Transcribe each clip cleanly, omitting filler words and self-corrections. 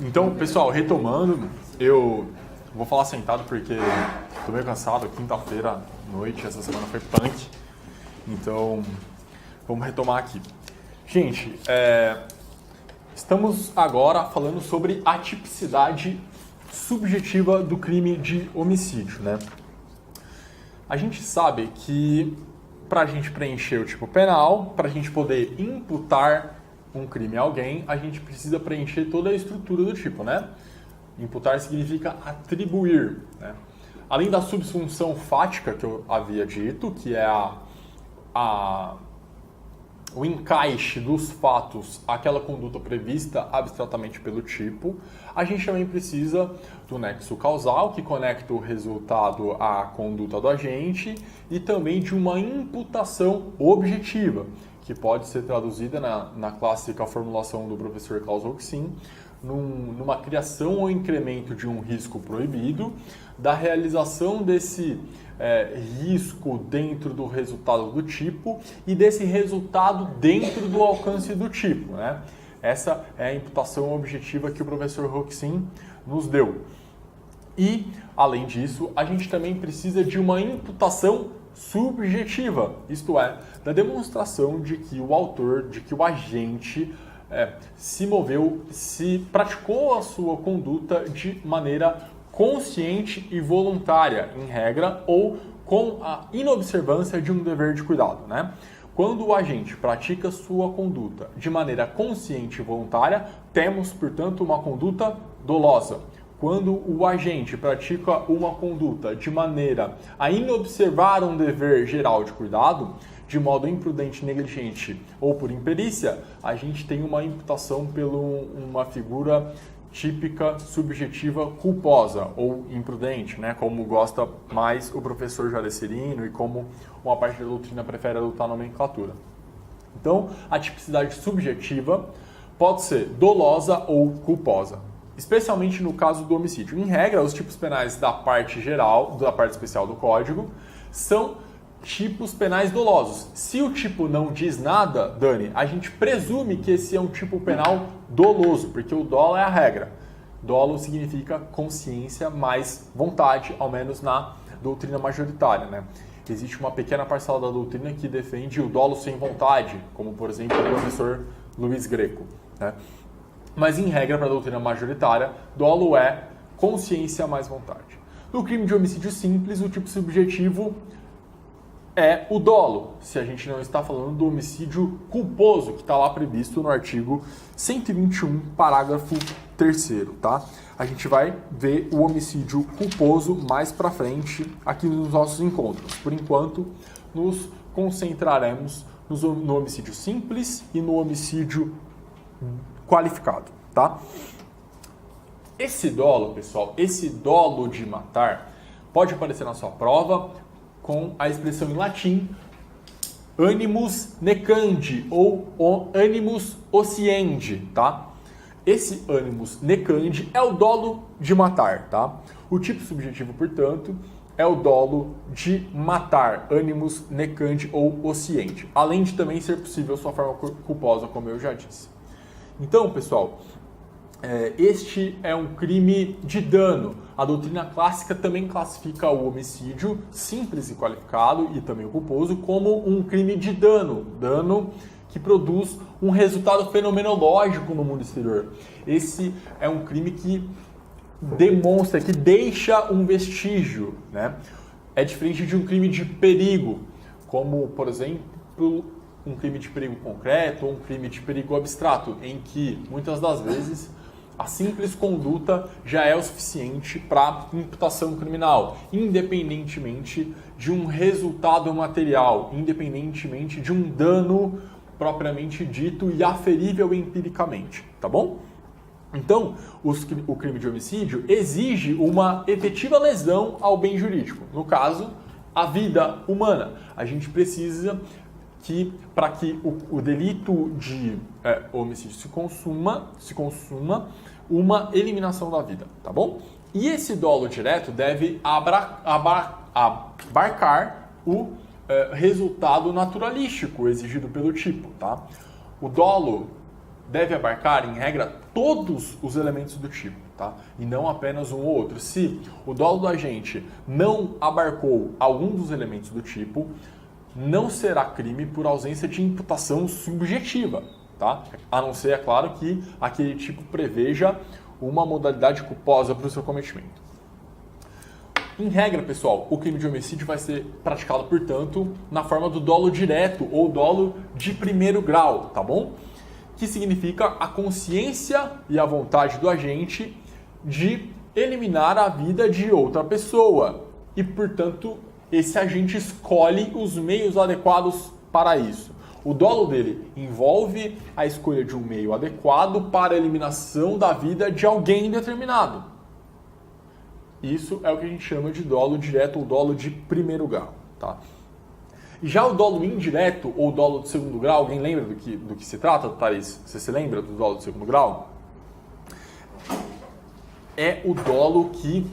Então, pessoal, retomando, eu vou falar sentado porque tô meio cansado, quinta-feira à noite, essa semana foi punk, então vamos retomar aqui. Gente, estamos agora falando sobre a tipicidade subjetiva do crime de homicídio, né? A gente sabe que para a gente preencher o tipo penal, para a gente poder imputar um crime a alguém, a gente precisa preencher toda a estrutura do tipo, né? Imputar significa atribuir, né? Além da subsunção fática que eu havia dito, que é o encaixe dos fatos àquela conduta prevista abstratamente pelo tipo, a gente também precisa do nexo causal, que conecta o resultado à conduta do agente, e também de uma imputação objetiva, que pode ser traduzida na clássica formulação do professor Klaus Roxin, numa criação ou incremento de um risco proibido, da realização desse risco dentro do resultado do tipo e desse resultado dentro do alcance do tipo, né? Essa é a imputação objetiva que o professor Roxin nos deu. E, além disso, a gente também precisa de uma imputação subjetiva, isto é, da demonstração de que o autor, de que o agente se moveu, se praticou a sua conduta de maneira consciente e voluntária, em regra, ou com a inobservância de um dever de cuidado, né? Quando o agente pratica sua conduta de maneira consciente e voluntária, temos, portanto, uma conduta dolosa. Quando o agente pratica uma conduta de maneira a inobservar um dever geral de cuidado, de modo imprudente, negligente ou por imperícia, a gente tem uma imputação por uma figura típica, subjetiva, culposa ou imprudente, né? Como gosta mais o professor Jalecerino e como uma parte da doutrina prefere adotar a nomenclatura. Então, a tipicidade subjetiva pode ser dolosa ou culposa, especialmente no caso do homicídio. Em regra, os tipos penais da parte geral, da parte especial do Código, são tipos penais dolosos. Se o tipo não diz nada, Dani, a gente presume que esse é um tipo penal doloso, porque o dolo é a regra. Dolo significa consciência mais vontade, ao menos na doutrina majoritária, né? Existe uma pequena parcela da doutrina que defende o dolo sem vontade, como, por exemplo, o professor Luiz Greco, né? Mas, em regra, para a doutrina majoritária, dolo é consciência mais vontade. No crime de homicídio simples, o tipo subjetivo é o dolo, se a gente não está falando do homicídio culposo, que está lá previsto no artigo 121, parágrafo 3º, tá? A gente vai ver o homicídio culposo mais para frente aqui nos nossos encontros. Por enquanto, nos concentraremos no homicídio simples e no homicídio qualificado, tá? Esse dolo, pessoal, esse dolo de matar, pode aparecer na sua prova com a expressão em latim animus necandi ou animus ociendi, tá? Esse animus necandi é o dolo de matar, tá? O tipo subjetivo, portanto, é o dolo de matar, animus necandi ou ociendi, além de também ser possível sua forma culposa, como eu já disse. Então, pessoal, este é um crime de dano. A doutrina clássica também classifica o homicídio simples e qualificado e também o culposo como um crime de dano, dano que produz um resultado fenomenológico no mundo exterior. Esse é um crime que demonstra, que deixa um vestígio, né? É diferente de um crime de perigo, como, por exemplo, um crime de perigo concreto ou um crime de perigo abstrato, em que, muitas das vezes, a simples conduta já é o suficiente para imputação criminal, independentemente de um resultado material, independentemente de um dano propriamente dito e aferível empiricamente, tá bom? Então, o crime de homicídio exige uma efetiva lesão ao bem jurídico, no caso, a vida humana. A gente precisa que, para que o delito de homicídio se consuma uma eliminação da vida, tá bom? E esse dolo direto deve abarcar o resultado naturalístico exigido pelo tipo, tá? O dolo deve abarcar, em regra, todos os elementos do tipo, tá? E não apenas um ou outro. Se o dolo do agente não abarcou algum dos elementos do tipo, não será crime por ausência de imputação subjetiva, tá? A não ser, é claro, que aquele tipo preveja uma modalidade culposa para o seu cometimento. Em regra, pessoal, o crime de homicídio vai ser praticado, portanto, na forma do dolo direto ou dolo de primeiro grau, tá bom? Que significa a consciência e a vontade do agente de eliminar a vida de outra pessoa. E, portanto, esse agente escolhe os meios adequados para isso. O dolo dele envolve a escolha de um meio adequado para a eliminação da vida de alguém determinado. Isso é o que a gente chama de dolo direto ou dolo de primeiro grau, tá? Já o dolo indireto ou dolo de segundo grau, alguém lembra do que se trata, Thaís? Você se lembra do dolo de segundo grau? É o dolo que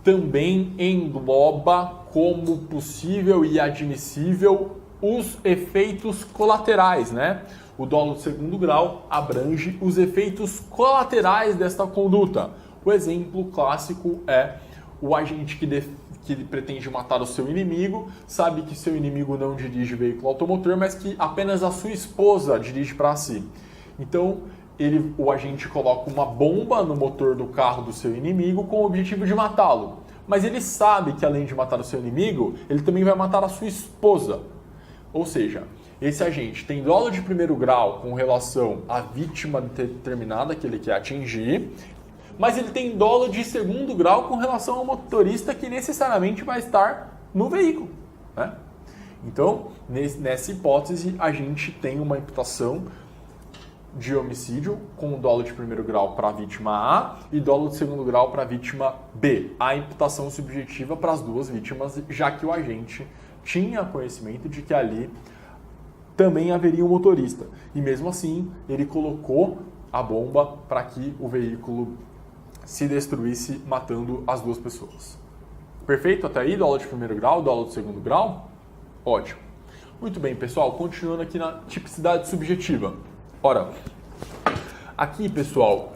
também engloba como possível e admissível os efeitos colaterais, né? O dolo de segundo grau abrange os efeitos colaterais desta conduta. O exemplo clássico é o agente que pretende matar o seu inimigo, sabe que seu inimigo não dirige veículo automotor, mas que apenas a sua esposa dirige para si. Então, o agente coloca uma bomba no motor do carro do seu inimigo com o objetivo de matá-lo. Mas ele sabe que além de matar o seu inimigo, ele também vai matar a sua esposa. Ou seja, esse agente tem dolo de primeiro grau com relação à vítima determinada que ele quer atingir, mas ele tem dolo de segundo grau com relação ao motorista que necessariamente vai estar no veículo, né? Então, nessa hipótese, a gente tem uma imputação de homicídio com dolo de primeiro grau para a vítima A e dolo de segundo grau para a vítima B. A imputação subjetiva para as duas vítimas, já que o agente tinha conhecimento de que ali também haveria um motorista. E mesmo assim, ele colocou a bomba para que o veículo se destruísse, matando as duas pessoas. Perfeito? Até aí, dolo de primeiro grau, dolo de segundo grau? Ótimo. Muito bem, pessoal, continuando aqui na tipicidade subjetiva. Ora, aqui, pessoal,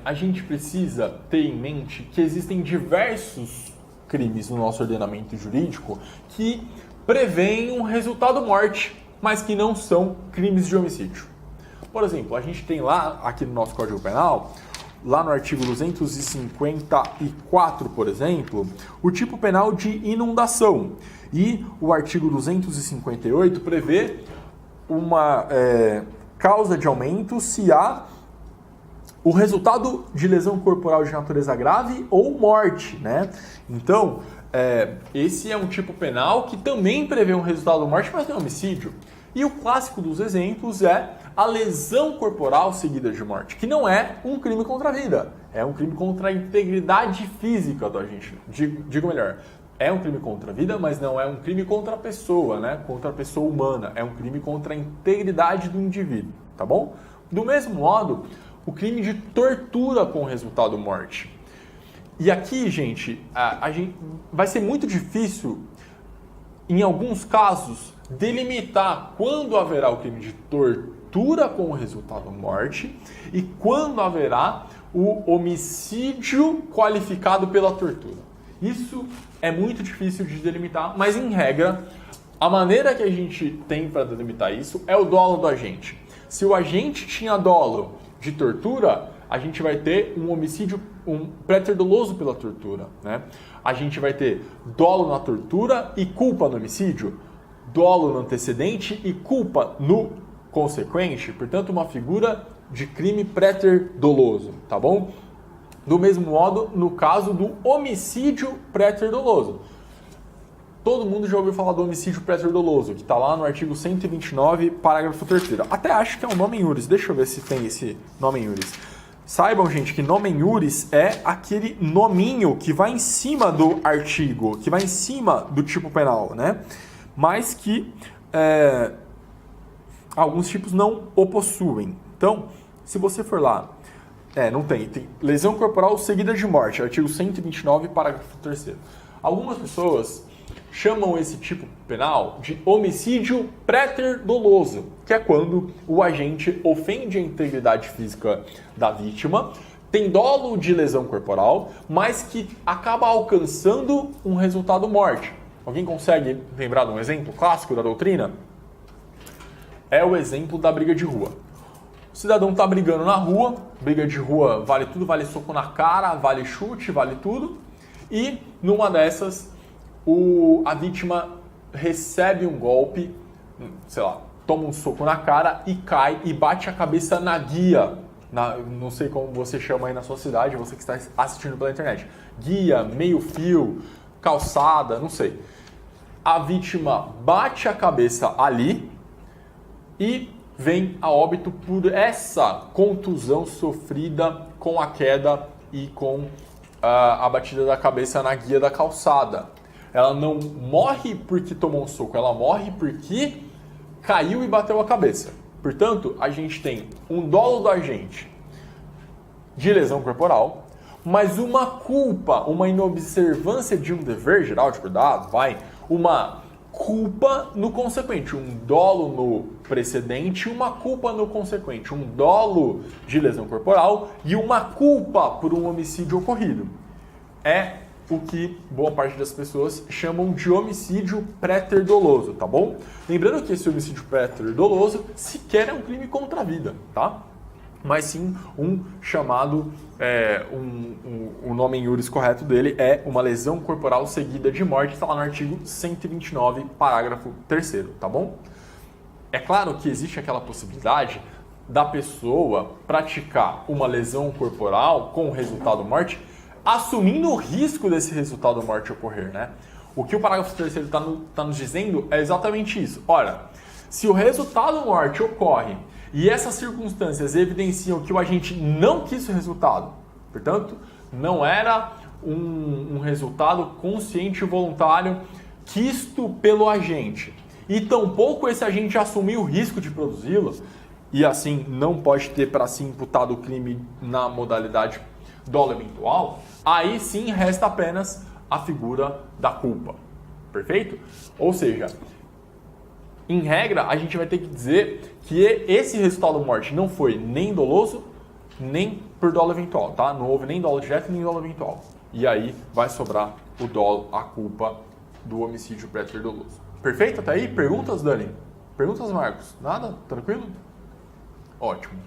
a gente precisa ter em mente que existem diversos crimes no nosso ordenamento jurídico que prevêem um resultado morte, mas que não são crimes de homicídio. Por exemplo, a gente tem lá, aqui no nosso Código Penal, lá no artigo 254, por exemplo, o tipo penal de inundação. E o artigo 258 prevê uma causa de aumento se há o resultado de lesão corporal de natureza grave ou morte, né? Então, esse é um tipo penal que também prevê um resultado de morte, mas não é homicídio. E o clássico dos exemplos é a lesão corporal seguida de morte, que não é um crime contra a vida, é um crime contra a integridade física do agente. Digo melhor, é um crime contra a vida, mas não é um crime contra a pessoa, né? Contra a pessoa humana, é um crime contra a integridade do indivíduo, tá bom? Do mesmo modo, o crime de tortura com resultado morte. E aqui, gente, vai ser muito difícil, em alguns casos, delimitar quando haverá o crime de tortura com resultado morte e quando haverá o homicídio qualificado pela tortura. Isso é muito difícil de delimitar, mas em regra, a maneira que a gente tem para delimitar isso é o dolo do agente. Se o agente tinha dolo de tortura, a gente vai ter um homicídio pré-doloso pela tortura, né? A gente vai ter dolo na tortura e culpa no homicídio, dolo no antecedente e culpa no consequente, portanto, uma figura de crime pré-doloso, tá bom? Do mesmo modo, no caso do homicídio pré-doloso. Todo mundo já ouviu falar do homicídio pré-doloso, que está lá no artigo 129, parágrafo 3º. Até acho que é um nome em iuris. Deixa eu ver se tem esse nome em iuris. Saibam, gente, que nome em iuris é aquele nominho que vai em cima do artigo, que vai em cima do tipo penal, né? Mas que alguns tipos não o possuem. Então, se você for lá, não tem lesão corporal seguida de morte, artigo 129, parágrafo 3º. Algumas pessoas chamam esse tipo penal de homicídio pré-doloso, que é quando o agente ofende a integridade física da vítima, tem dolo de lesão corporal, mas que acaba alcançando um resultado morte. Alguém consegue lembrar de um exemplo clássico da doutrina? É o exemplo da briga de rua. O cidadão está brigando na rua, briga de rua vale tudo, vale soco na cara, vale chute, vale tudo, e numa dessas a vítima recebe um golpe, sei lá, toma um soco na cara e cai e bate a cabeça na guia. Não sei como você chama aí na sua cidade, você que está assistindo pela internet. Guia, meio-fio, calçada, não sei. A vítima bate a cabeça ali e vem a óbito por essa contusão sofrida com a queda e com a batida da cabeça na guia da calçada. Ela não morre porque tomou um soco, ela morre porque caiu e bateu a cabeça. Portanto, a gente tem um dolo do agente de lesão corporal, mas uma culpa, uma inobservância de um dever geral de cuidado, uma culpa no consequente, um dolo no precedente e uma culpa no consequente, um dolo de lesão corporal e uma culpa por um homicídio ocorrido. É o que boa parte das pessoas chamam de homicídio pré-doloso, tá bom? Lembrando que esse homicídio pré-doloso sequer é um crime contra a vida, tá? Mas sim um chamado, o nome em iuris correto dele é uma lesão corporal seguida de morte, está lá no artigo 129, parágrafo 3º, tá bom? É claro que existe aquela possibilidade da pessoa praticar uma lesão corporal com resultado morte, assumindo o risco desse resultado morte ocorrer, né? O que o parágrafo 3º está nos dizendo é exatamente isso. Olha, se o resultado morte ocorre e essas circunstâncias evidenciam que o agente não quis o resultado, portanto, não era um resultado consciente e voluntário quisto pelo agente, e tampouco esse agente assumiu o risco de produzi-lo, e assim não pode ter para si imputado o crime na modalidade dolo eventual, aí sim resta apenas a figura da culpa. Perfeito? Ou seja, em regra, a gente vai ter que dizer que esse resultado morte não foi nem doloso, nem por dolo eventual, tá? Não houve nem dolo direto, nem dolo eventual. E aí vai sobrar o dolo, a culpa do homicídio pré-doloso. Perfeito? Até aí? Perguntas, Dani? Perguntas, Marcos? Nada? Tranquilo? Ótimo.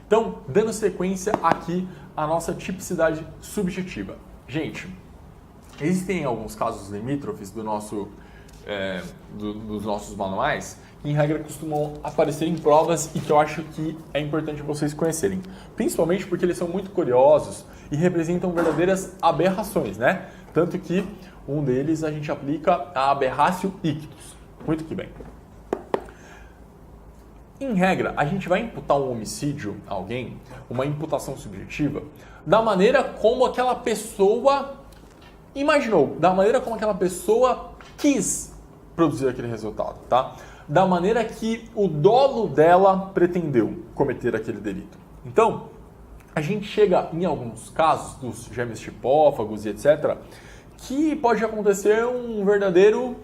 Então, dando sequência aqui à nossa tipicidade subjetiva. Gente, existem alguns casos limítrofes dos nossos manuais que, em regra, costumam aparecer em provas e que eu acho que é importante vocês conhecerem. Principalmente porque eles são muito curiosos e representam verdadeiras aberrações, né? Tanto que um deles a gente aplica a aberratio ictus. Muito que bem. Em regra, a gente vai imputar um homicídio a alguém, uma imputação subjetiva, da maneira como aquela pessoa imaginou, da maneira como aquela pessoa quis produzir aquele resultado, tá? Da maneira que o dolo dela pretendeu cometer aquele delito. Então, a gente chega em alguns casos dos gêmeos tipófagos e etc., que pode acontecer um verdadeiro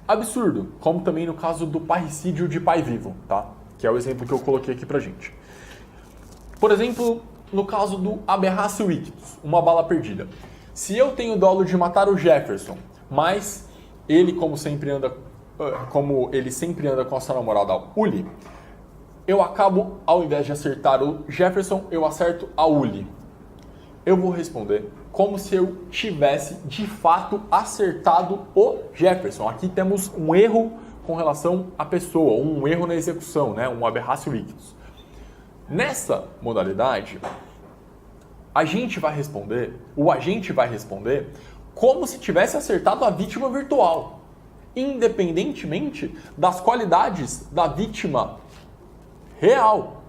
absurdo, como também no caso do parricídio de pai vivo, tá? Que é o exemplo que eu coloquei aqui pra gente. Por exemplo, no caso do aberratio ictus, uma bala perdida. Se eu tenho dolo de matar o Jefferson, mas ele, como ele sempre anda com a sua namorada Uli, eu acabo, ao invés de acertar o Jefferson, eu acerto a Uli. Eu vou responder como se eu tivesse, de fato, acertado o Jefferson. Aqui temos um erro com relação à pessoa, um erro na execução, né? Um aberratio ictus. Nessa modalidade, o agente vai responder como se tivesse acertado a vítima virtual, independentemente das qualidades da vítima real.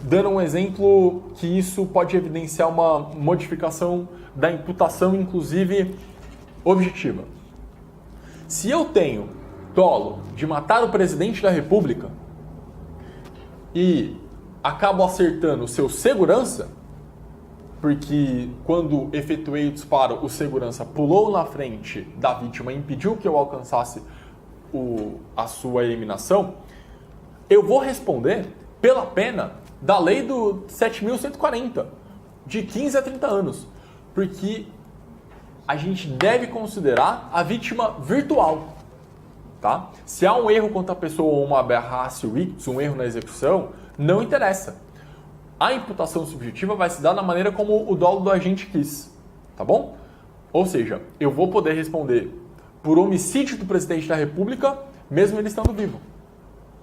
Dando um exemplo que isso pode evidenciar uma modificação da imputação, inclusive objetiva. Se eu tenho dolo de matar o presidente da República e acabo acertando o seu segurança, porque quando efetuei o disparo, o segurança pulou na frente da vítima e impediu que eu alcançasse a sua eliminação, eu vou responder pela pena da lei do 7.140, de 15 a 30 anos, porque a gente deve considerar a vítima virtual. Tá? Se há um erro contra a pessoa ou uma aberratio ictus, um erro na execução, não interessa. A imputação subjetiva vai se dar da maneira como o dolo do agente quis, tá bom? Ou seja, eu vou poder responder por homicídio do presidente da República, mesmo ele estando vivo.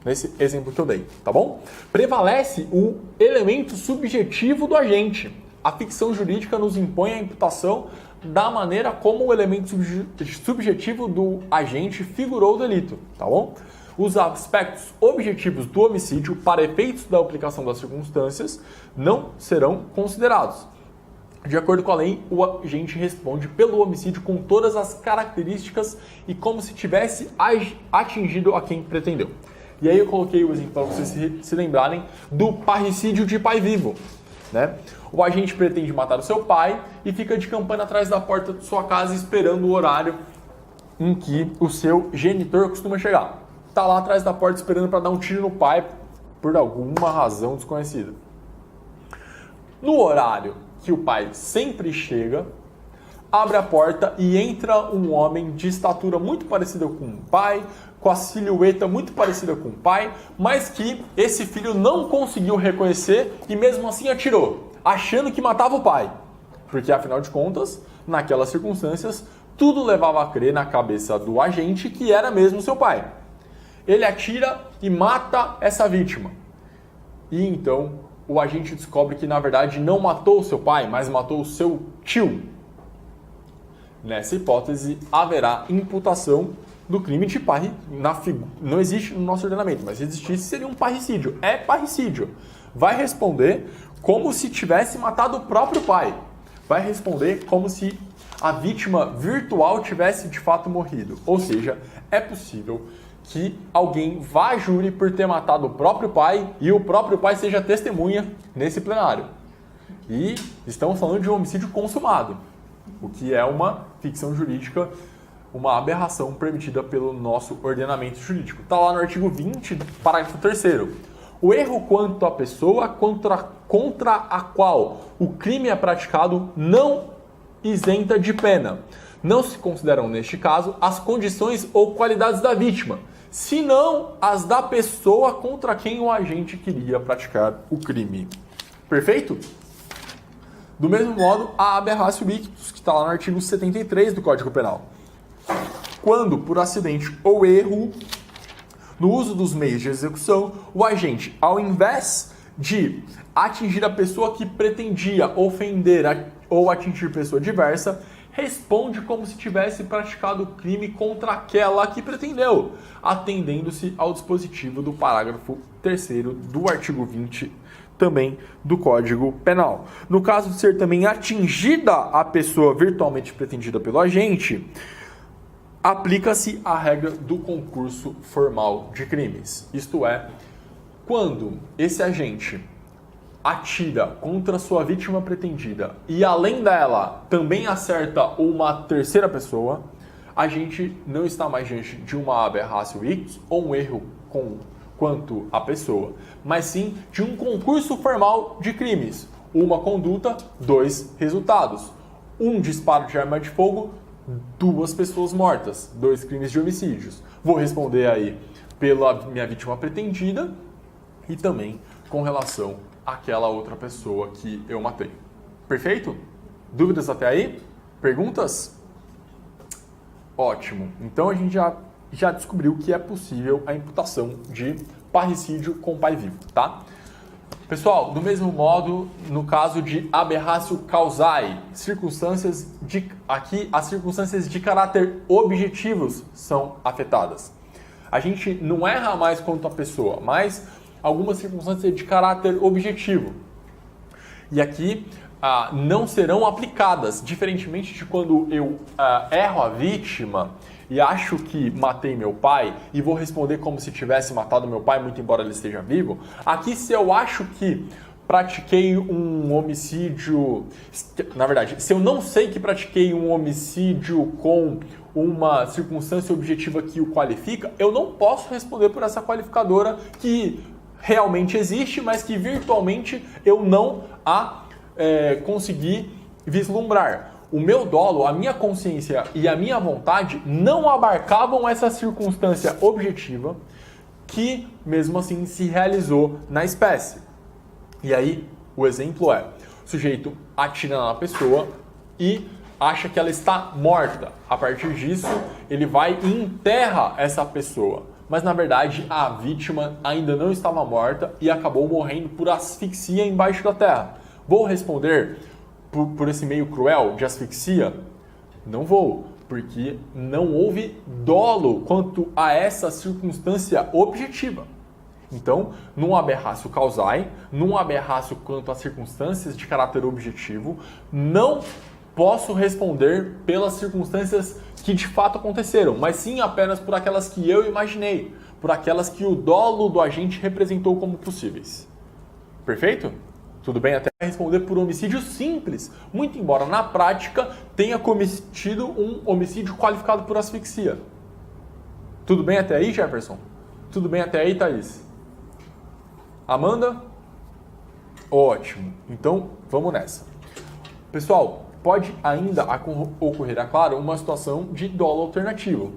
Nesse exemplo que eu dei, tá bom? Prevalece o elemento subjetivo do agente. A ficção jurídica nos impõe a imputação da maneira como o elemento subjetivo do agente figurou o delito, tá bom? Os aspectos objetivos do homicídio, para efeitos da aplicação das circunstâncias, não serão considerados. De acordo com a lei, o agente responde pelo homicídio com todas as características e como se tivesse atingido a quem pretendeu. E aí eu coloquei o exemplo para vocês se lembrarem do parricídio de pai vivo, né? O agente pretende matar o seu pai e fica de campana atrás da porta de sua casa esperando o horário em que o seu genitor costuma chegar. Tá lá atrás da porta esperando para dar um tiro no pai por alguma razão desconhecida. No horário que o pai sempre chega, abre a porta e entra um homem de estatura muito parecida com o pai, com a silhueta muito parecida com o pai, mas que esse filho não conseguiu reconhecer e mesmo assim atirou, achando que matava o pai. Porque, afinal de contas, naquelas circunstâncias, tudo levava a crer na cabeça do agente que era mesmo seu pai. Ele atira e mata essa vítima. E então o agente descobre que, na verdade, não matou o seu pai, mas matou o seu tio. Nessa hipótese, haverá imputação do crime de parricídio. Não existe no nosso ordenamento, mas se existisse, seria um parricídio. É parricídio. Vai responder como se tivesse matado o próprio pai. Vai responder como se a vítima virtual tivesse de fato morrido. Ou seja, é possível que alguém vá a júri por ter matado o próprio pai e o próprio pai seja testemunha nesse plenário. E estamos falando de um homicídio consumado, o que é uma ficção jurídica, uma aberração permitida pelo nosso ordenamento jurídico. Está lá no artigo 20, parágrafo 3º. O erro quanto à pessoa contra a qual o crime é praticado não isenta de pena. Não se consideram, neste caso, as condições ou qualidades da vítima, senão as da pessoa contra quem o agente queria praticar o crime. Perfeito? Do mesmo modo, a aberratio ictus, que está lá no artigo 73 do Código Penal. Quando, por acidente ou erro, no uso dos meios de execução, o agente, ao invés de atingir a pessoa que pretendia ofender ou atingir pessoa diversa, responde como se tivesse praticado o crime contra aquela que pretendeu, atendendo-se ao dispositivo do parágrafo 3º do artigo 20 também do Código Penal. No caso de ser também atingida a pessoa virtualmente pretendida pelo agente, aplica-se a regra do concurso formal de crimes. Isto é, quando esse agente atira contra sua vítima pretendida e, além dela, também acerta uma terceira pessoa, a gente não está mais diante de uma aberratio ictus ou um erro quanto à pessoa, mas sim de um concurso formal de crimes. Uma conduta, dois resultados. Um disparo de arma de fogo, duas pessoas mortas, dois crimes de homicídios. Vou responder aí pela minha vítima pretendida e também com relação àquela outra pessoa que eu matei. Perfeito? Dúvidas até aí? Perguntas? Ótimo. Então a gente já descobriu que é possível a imputação de parricídio com pai vivo, tá? Pessoal, do mesmo modo, no caso de aberratio causae, aqui as circunstâncias de caráter objetivos são afetadas. A gente não erra mais quanto à pessoa, mas algumas circunstâncias de caráter objetivo. E aqui não serão aplicadas, diferentemente de quando eu erro a vítima e acho que matei meu pai e vou responder como se tivesse matado meu pai, muito embora ele esteja vivo. Aqui, se eu acho que pratiquei um homicídio... Na verdade, se eu não sei que pratiquei um homicídio com uma circunstância objetiva que o qualifica, eu não posso responder por essa qualificadora que realmente existe, mas que virtualmente eu não a consegui vislumbrar. O meu dolo, a minha consciência e a minha vontade não abarcavam essa circunstância objetiva que, mesmo assim, se realizou na espécie. E aí, o exemplo é, o sujeito atira na pessoa e acha que ela está morta. A partir disso, ele vai e enterra essa pessoa. Mas, na verdade, a vítima ainda não estava morta e acabou morrendo por asfixia embaixo da terra. Vou responder por esse meio cruel de asfixia? Não vou, porque não houve dolo quanto a essa circunstância objetiva. Então, num aberratio causae, num aberratio quanto a circunstâncias de caráter objetivo, não posso responder pelas circunstâncias que de fato aconteceram, mas sim apenas por aquelas que eu imaginei, por aquelas que o dolo do agente representou como possíveis. Perfeito? Tudo bem até responder por homicídio simples, muito embora na prática tenha cometido um homicídio qualificado por asfixia. Tudo bem até aí, Jefferson? Tudo bem até aí, Thaís? Amanda? Ótimo. Então, vamos nessa. Pessoal, pode ainda ocorrer, é claro, uma situação de dolo alternativo.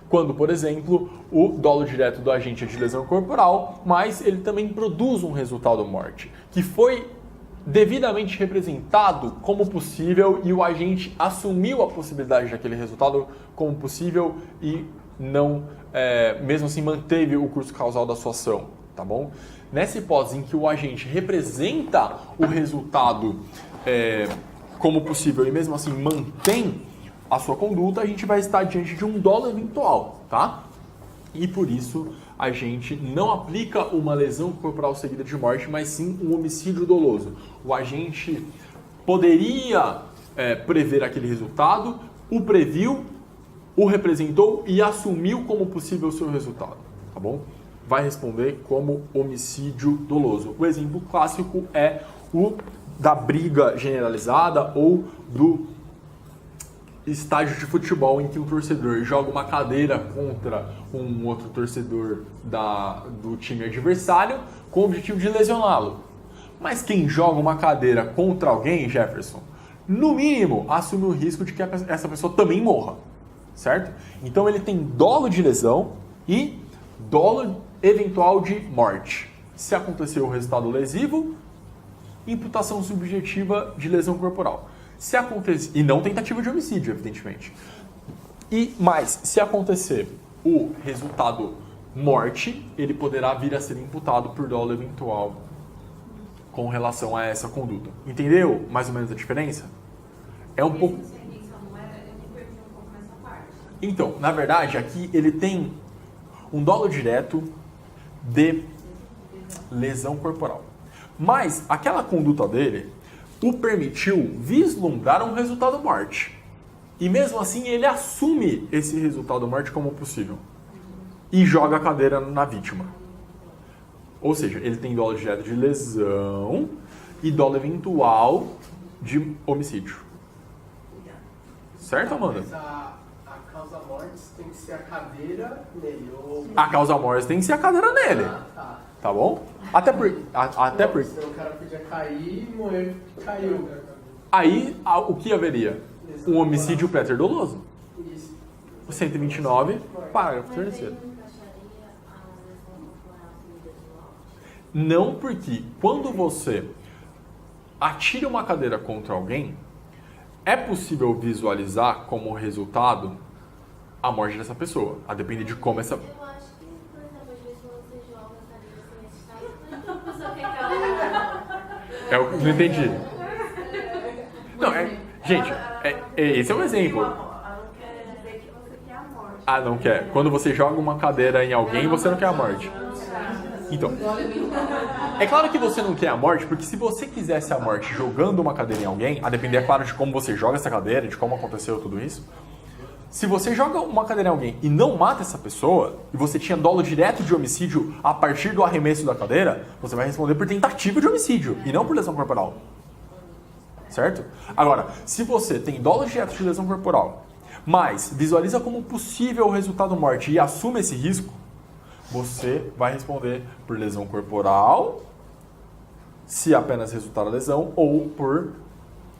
Quando, por exemplo, o dolo direto do agente é de lesão corporal, mas ele também produz um resultado morte, que foi devidamente representado como possível e o agente assumiu a possibilidade daquele resultado como possível e não, mesmo assim, manteve o curso causal da sua ação, tá bom? Nessa hipótese em que o agente representa o resultado como possível e mesmo assim mantém a sua conduta, a gente vai estar diante de um dolo eventual, tá? E por isso a gente não aplica uma lesão corporal seguida de morte, mas sim um homicídio doloso. O agente poderia prever aquele resultado, o previu, o representou e assumiu como possível o seu resultado, tá bom? Vai responder como homicídio doloso. O exemplo clássico é o da briga generalizada ou do estádio de futebol em que um torcedor joga uma cadeira contra um outro torcedor do time adversário com o objetivo de lesioná-lo. Mas quem joga uma cadeira contra alguém, Jefferson, no mínimo assume o risco de que essa pessoa também morra, certo? Então ele tem dolo de lesão e dolo eventual de morte. Se aconteceu o resultado lesivo, imputação subjetiva de lesão corporal. Se acontecer, e não tentativa de homicídio, evidentemente. Mas, se acontecer o resultado morte, ele poderá vir a ser imputado por dolo eventual com relação a essa conduta. Entendeu mais ou menos a diferença? É um pouco... Então, na verdade, aqui ele tem um dolo direto de lesão corporal. Mas, aquela conduta dele o permitiu vislumbrar um resultado morte. E mesmo assim ele assume esse resultado morte como possível. E joga a cadeira na vítima. Ou seja, ele tem dolo direto de lesão e dolo eventual de homicídio. Certo, Amanda? Mas a causa mortis tem que ser a cadeira nele. Ou... A causa mortis tem que ser a cadeira nele. Tá. Tá bom? Até porque... Senão o cara podia cair e morrer, caiu. Aí, o que haveria? Um homicídio préter-doloso. Isso. O 129, parágrafo 3º. Não, porque quando você atira uma cadeira contra alguém, é possível visualizar como resultado a morte dessa pessoa, a depender de como essa... Eu não entendi. Não, gente, esse é um exemplo. Ah, não quer. Quando você joga uma cadeira em alguém, você não quer a morte. Então, é claro que você não quer a morte, porque se você quisesse a morte jogando uma cadeira em alguém, a depender, é claro, de como você joga essa cadeira, de como aconteceu tudo isso, Se você joga uma cadeira em alguém e não mata essa pessoa, e você tinha dolo direto de homicídio a partir do arremesso da cadeira, você vai responder por tentativa de homicídio e não por lesão corporal. Certo? Agora, se você tem dolo direto de lesão corporal, mas visualiza como possível o resultado morte e assume esse risco, você vai responder por lesão corporal, se apenas resultar a lesão, ou por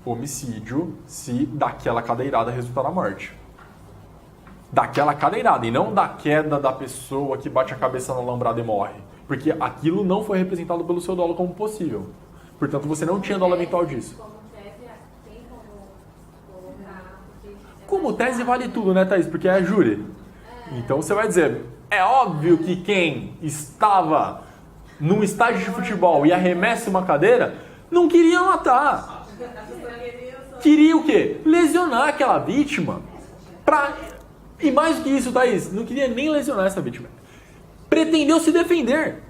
homicídio, se daquela cadeirada resultar a morte. Daquela cadeirada, e não da queda da pessoa que bate a cabeça no alambrado e morre. Porque aquilo não foi representado pelo seu dolo como possível. Portanto, você não tinha dolo eventual disso. Como tese vale tudo, né, Thaís? Porque é júri. Então você vai dizer, é óbvio que quem estava num estádio de futebol e arremessa uma cadeira, não queria matar. Queria o quê? Lesionar aquela vítima. E mais do que isso, Thaís, não queria nem lesionar essa vítima. Pretendeu se defender.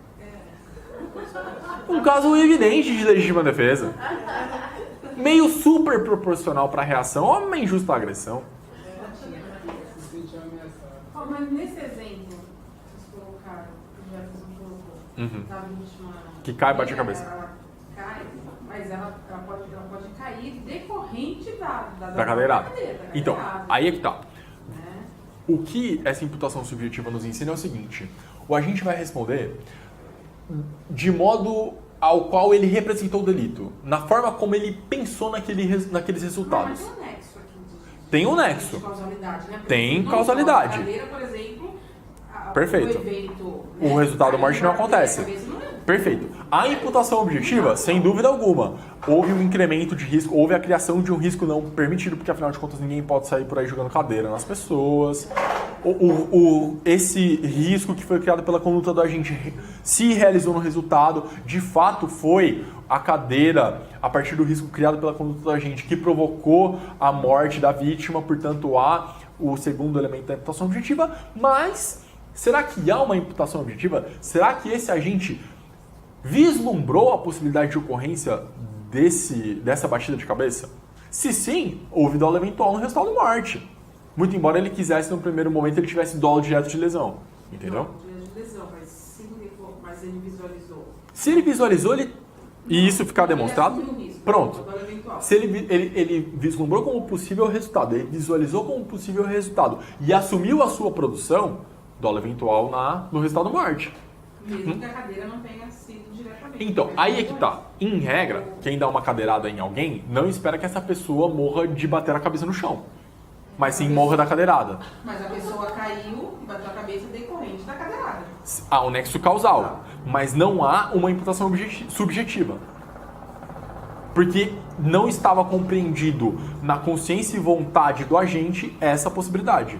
Um caso evidente de legítima defesa. Meio super proporcional para a reação, ou uma injusta agressão. Mas nesse exemplo, vocês colocaram, que o Jefferson colocou, da vítima... Que cai e bate a cabeça. Ela cai, mas ela pode cair decorrente da cadeirada. Então, cadeirada. aí é que tá. O que essa imputação subjetiva nos ensina é o seguinte: o agente vai responder de modo ao qual ele representou o delito, na forma como ele pensou naqueles resultados. Mas tem um nexo aqui. Tem um nexo. De causalidade, né? Tem causalidade. Cadeira, por exemplo, Perfeito. o evento... O resultado da morte não acontece. Perfeito. A imputação objetiva, sem dúvida alguma, houve um incremento de risco, houve a criação de um risco não permitido, porque afinal de contas ninguém pode sair por aí jogando cadeira nas pessoas. Esse risco que foi criado pela conduta do agente se realizou no resultado, de fato foi a cadeira, a partir do risco criado pela conduta do agente, que provocou a morte da vítima, portanto há o segundo elemento da imputação objetiva, mas será que há uma imputação objetiva? Será que esse agente vislumbrou a possibilidade de ocorrência dessa batida de cabeça? Se sim, houve dolo eventual no resultado de morte. Muito embora ele quisesse, no primeiro momento, ele tivesse dolo direto de lesão. Entendeu? Dolo de lesão, mas ele visualizou. Se ele visualizou, e isso ficar demonstrado, pronto. Se ele vislumbrou como possível resultado, ele visualizou como possível resultado e assumiu a sua produção, dolo eventual no resultado de morte. Mesmo que a cadeira não tenha sido diretamente. Então, aí é que tá. Em regra, quem dá uma cadeirada em alguém não espera que essa pessoa morra de bater a cabeça no chão. Mas sim morra da cadeirada. Mas a pessoa caiu e bateu a cabeça decorrente da cadeirada. Há um nexo causal, mas não há uma imputação subjetiva. Porque não estava compreendido na consciência e vontade do agente essa possibilidade.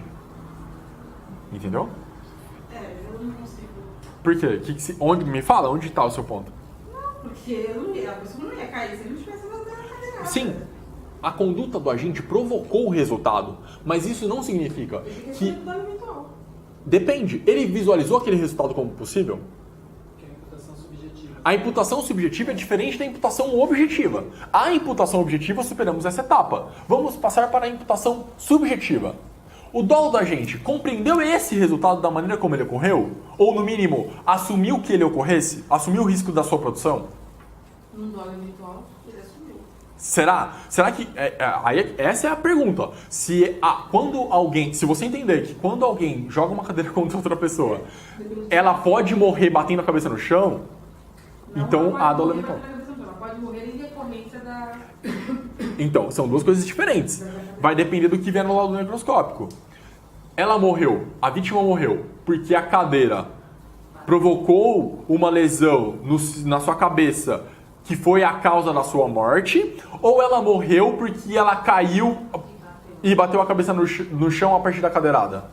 Entendeu? Eu não consigo. Por quê? Me fala, onde está o seu ponto? Não, porque a pessoa não ia cair se ele não tivesse batendo a cadeirada. Sim, a conduta do agente provocou o resultado, mas isso não significa que... Depende. Ele visualizou aquele resultado como possível? Que é a imputação subjetiva. A imputação subjetiva é diferente da imputação objetiva. A imputação objetiva superamos essa etapa. Vamos passar para a imputação subjetiva. O dolo do agente compreendeu esse resultado da maneira como ele ocorreu? Ou, no mínimo, assumiu que ele ocorresse? Assumiu o risco da sua produção? Num dolo eventual, ele assumiu. Será? Será que... essa é a pergunta. Se você entender que quando alguém joga uma cadeira contra outra pessoa, ela pode morrer batendo a cabeça no chão, então a dolo eventual. Ela pode morrer em decorrência da... Então, são duas coisas diferentes. Vai depender do que vier no laudo necroscópico. Ela morreu, a vítima morreu, porque a cadeira provocou uma lesão na sua cabeça que foi a causa da sua morte, ou ela morreu porque ela caiu e bateu a cabeça no chão a partir da cadeirada?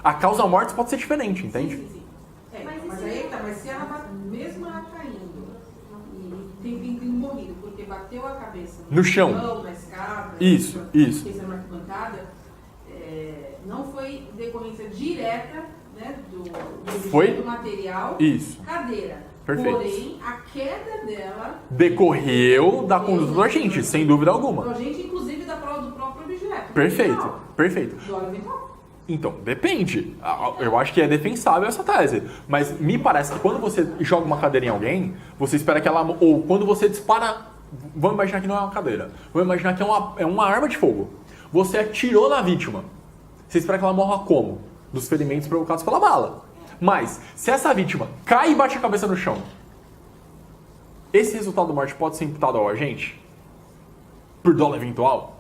A causa morte pode ser diferente, entende? Sim. Mas se ela, mesmo ela caindo e tem morrido porque bateu a cabeça no chão, na escada, isso. na arquibancada, não foi decorrência direta, né, do material, cadeira. Perfeito. Porém, a queda dela decorreu da conduta do agente, sem dúvida alguma. Do agente, inclusive, do próprio objeto. Perfeito, perfeito. Dolo eventual. Então, depende. Eu acho que é defensável essa tese. Mas me parece que quando você joga uma cadeira em alguém, você espera que ela... Ou quando você dispara... Vamos imaginar que não é uma cadeira. Vamos imaginar que é uma arma de fogo. Você atirou na vítima. Você espera que ela morra como? Dos ferimentos provocados pela bala. Mas, se essa vítima cai e bate a cabeça no chão, esse resultado da morte pode ser imputado ao agente? Por dolo eventual?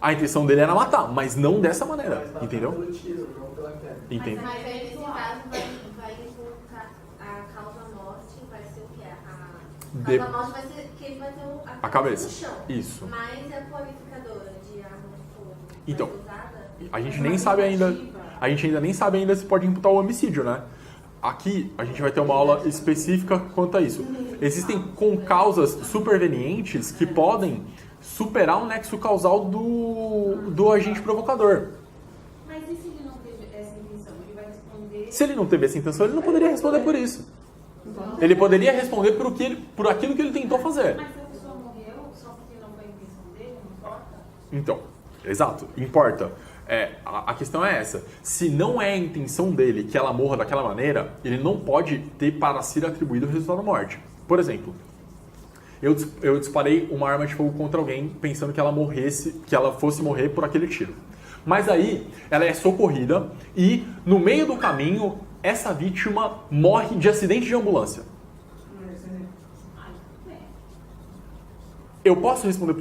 A intenção dele era matar, mas não dessa maneira, Mas entendeu? pelo tiro, não pela queda. Entende? Mas aí, nesse caso, vai invocar a causa-morte, vai ser o quê? A causa-morte vai ser que ele vai ter A cabeça. no chão. Isso. Mas a qualificadora de arma de fogo Então, vai ser usada? a gente nem sabe ainda... A gente ainda nem sabe ainda se pode imputar o homicídio, né? Aqui, a gente vai ter uma aula específica quanto a isso. Existem causas supervenientes que podem superar o nexo causal do agente provocador. Mas e se ele não teve essa intenção? Ele vai responder... Se ele não teve essa intenção, ele não poderia responder por isso. Ele poderia responder por aquilo que ele tentou fazer. Mas se a pessoa morreu só porque não foi a intenção dele, não importa? Então, exato, importa. A questão é essa. Se não é a intenção dele que ela morra daquela maneira, ele não pode ter para si atribuído o resultado da morte. Por exemplo, eu disparei uma arma de fogo contra alguém pensando que ela fosse morrer por aquele tiro. Mas aí, ela é socorrida e, no meio do caminho, essa vítima morre de acidente de ambulância. Eu posso responder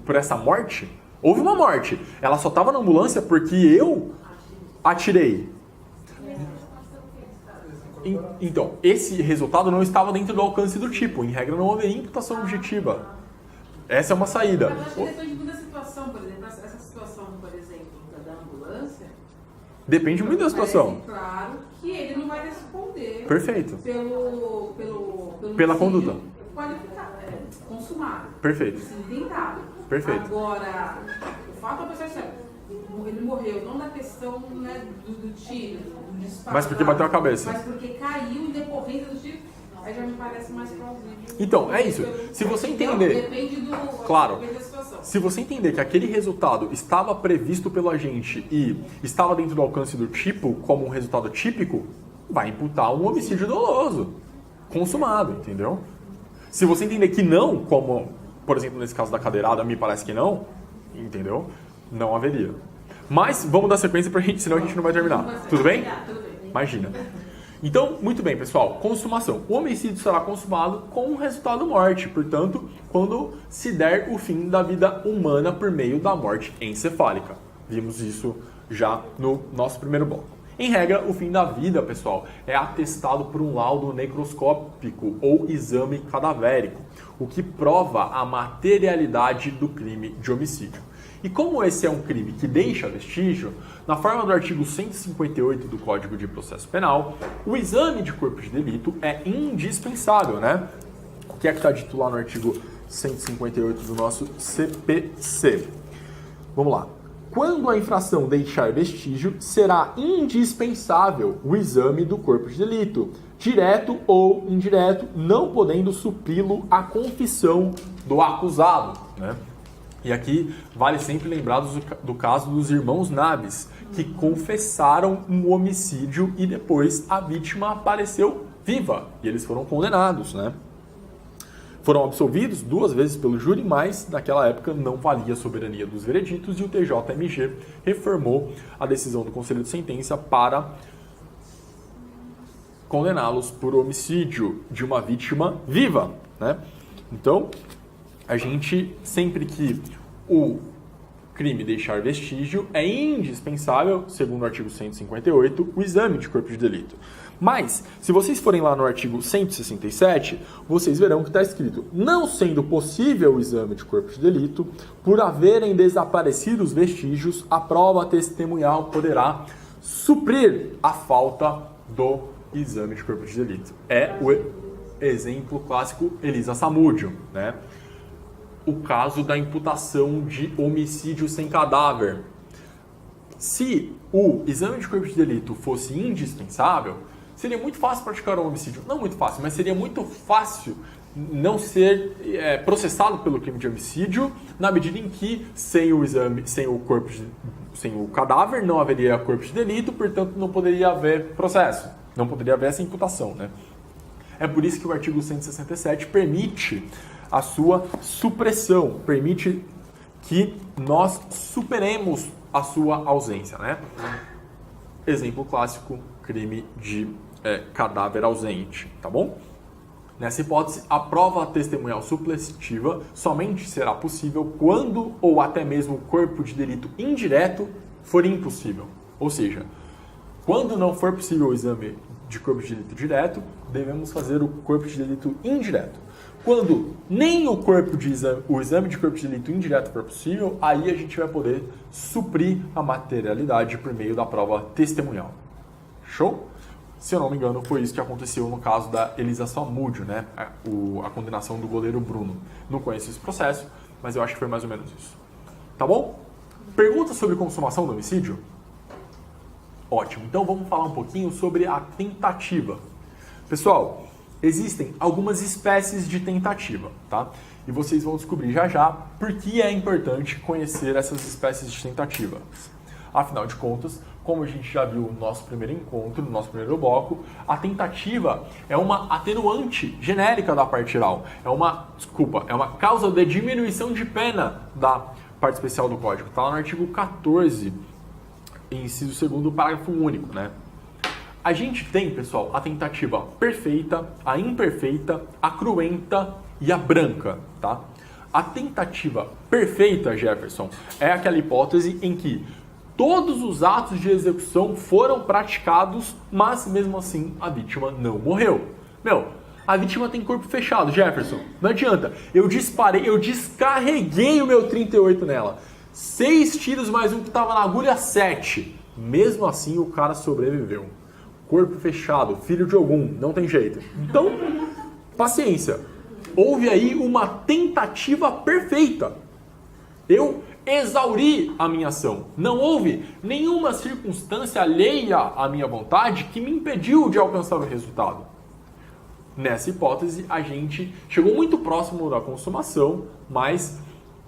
por essa morte? Houve uma morte. Ela só estava na ambulância porque eu atirei. Então, esse resultado não estava dentro do alcance do tipo. Em regra, não haveria imputação objetiva. Essa é uma saída. Mas acho que depende muito da situação, por exemplo. Essa situação, por exemplo, da ambulância... Depende muito da situação. Parece claro que ele não vai responder... Perfeito. Pela conduta. Qualificado, consumado. Perfeito. Tentado. Perfeito. Agora, o fato da pessoa ele morreu, não na questão, né, do tiro, do disparo. Mas porque bateu a cabeça. Mas porque caiu em decorrência do tiro, aí já me parece mais plausível. Então, é isso. Se você entender... Depende do... Claro. Depende da situação. Se você entender que aquele resultado estava previsto pelo agente e estava dentro do alcance do tipo, como um resultado típico, vai imputar um homicídio doloso, consumado, entendeu? Se você entender que não, como, por exemplo, nesse caso da cadeirada, me parece que não, entendeu? Não haveria. Mas vamos dar sequência pra gente, senão a gente não vai terminar. Tudo bem? Tudo bem. Imagina. Então, muito bem, pessoal. Consumação. O homicídio será consumado com o resultado morte, portanto, quando se der o fim da vida humana por meio da morte encefálica. Vimos isso já no nosso primeiro bloco. Em regra, o fim da vida, pessoal, é atestado por um laudo necroscópico ou exame cadavérico, o que prova a materialidade do crime de homicídio. E como esse é um crime que deixa vestígio, na forma do artigo 158 do Código de Processo Penal, o exame de corpo de delito é indispensável, né? O que é que está dito lá no artigo 158 do nosso CPC? Vamos lá. Quando a infração deixar vestígio, será indispensável o exame do corpo de delito, direto ou indireto, não podendo supri-lo a confissão do acusado, né? E aqui vale sempre lembrar do caso dos irmãos Naves, que confessaram um homicídio e depois a vítima apareceu viva e eles foram condenados, né? Foram absolvidos 2 vezes pelo júri, mas naquela época não valia a soberania dos vereditos e o TJMG reformou a decisão do Conselho de Sentença para condená-los por homicídio de uma vítima viva, né? Então, a gente, sempre que o crime deixar vestígio, é indispensável, segundo o artigo 158, o exame de corpo de delito. Mas, se vocês forem lá no artigo 167, vocês verão que está escrito: não sendo possível o exame de corpo de delito, por haverem desaparecido os vestígios, a prova testemunhal poderá suprir a falta do exame de corpo de delito. É o exemplo clássico Elisa Samúdio, né? O caso da imputação de homicídio sem cadáver. Se o exame de corpo de delito fosse indispensável, seria muito fácil praticar um homicídio. Não muito fácil, mas seria muito fácil não ser processado pelo crime de homicídio, na medida em que sem o exame, sem o cadáver, não haveria corpo de delito, portanto não poderia haver processo, não poderia haver essa imputação, né? É por isso que o artigo 167 permite a sua supressão, permite que nós superemos a sua ausência, né? Exemplo clássico, crime de cadáver ausente, tá bom? Nessa hipótese, a prova testemunhal supletiva somente será possível quando ou até mesmo o corpo de delito indireto for impossível. Ou seja, quando não for possível o exame de corpo de delito direto, devemos fazer o corpo de delito indireto. Quando nem o exame de corpo de delito indireto for possível, aí a gente vai poder suprir a materialidade por meio da prova testemunhal. Show? Se eu não me engano, foi isso que aconteceu no caso da Elisa Samúdio, né? A condenação do goleiro Bruno. Não conheço esse processo, mas eu acho que foi mais ou menos isso. Tá bom? Pergunta sobre consumação do homicídio? Ótimo. Então vamos falar um pouquinho sobre a tentativa. Pessoal, existem algumas espécies de tentativa, tá? E vocês vão descobrir já já por que é importante conhecer essas espécies de tentativa. Afinal de contas, como a gente já viu no nosso primeiro encontro, no nosso primeiro bloco, a tentativa é uma atenuante genérica da parte geral. É uma causa de diminuição de pena da parte especial do Código. Está lá no artigo 14, inciso 2º, parágrafo único, né? A gente tem, pessoal, a tentativa perfeita, a imperfeita, a cruenta e a branca, tá? A tentativa perfeita, Jefferson, é aquela hipótese em que todos os atos de execução foram praticados, mas mesmo assim a vítima não morreu. A vítima tem corpo fechado, Jefferson. Não adianta. Eu descarreguei o meu 38 nela. 6 tiros mais um que estava na agulha, 7. Mesmo assim o cara sobreviveu. Corpo fechado, filho de Ogum, não tem jeito. Então, paciência. Houve aí uma tentativa perfeita. Eu exauri a minha ação. Não houve nenhuma circunstância alheia à minha vontade que me impediu de alcançar o resultado. Nessa hipótese, a gente chegou muito próximo da consumação, mas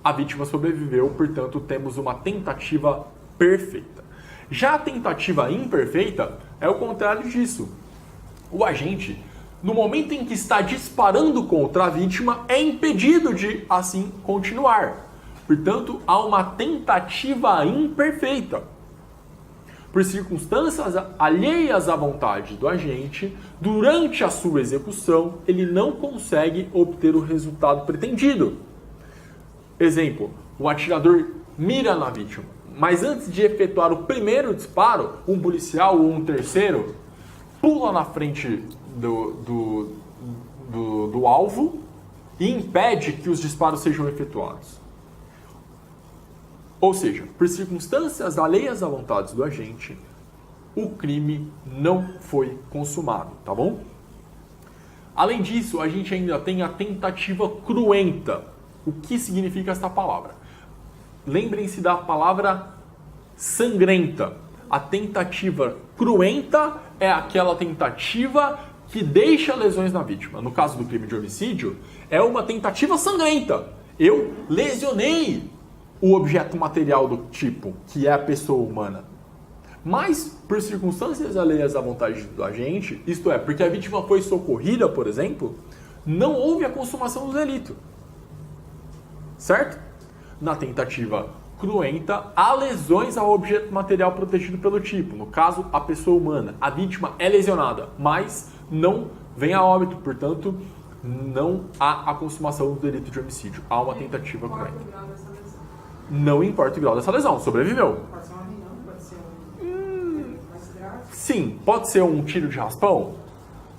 a vítima sobreviveu, portanto, temos uma tentativa perfeita. Já a tentativa imperfeita é o contrário disso. O agente, no momento em que está disparando contra a vítima, é impedido de, assim, continuar. Portanto, há uma tentativa imperfeita. Por circunstâncias alheias à vontade do agente, durante a sua execução, ele não consegue obter o resultado pretendido. Exemplo, o atirador mira na vítima, mas antes de efetuar o primeiro disparo, um policial ou um terceiro pula na frente do alvo e impede que os disparos sejam efetuados. Ou seja, por circunstâncias alheias à vontade do agente, o crime não foi consumado, tá bom? Além disso, a gente ainda tem a tentativa cruenta. O que significa esta palavra? Lembrem-se da palavra sangrenta. A tentativa cruenta é aquela tentativa que deixa lesões na vítima. No caso do crime de homicídio, é uma tentativa sangrenta. Eu lesionei o objeto material do tipo, que é a pessoa humana. Mas, por circunstâncias alheias à vontade do agente, isto é, porque a vítima foi socorrida, por exemplo, não houve a consumação do delito. Certo? Na tentativa cruenta, há lesões ao objeto material protegido pelo tipo, no caso, a pessoa humana. A vítima é lesionada, mas não vem a óbito, portanto, não há a consumação do delito de homicídio. Há uma tentativa cruenta. Não importa o grau dessa lesão, sobreviveu. Pode ser uma minão, pode ser mais grave. Sim, pode ser um tiro de raspão.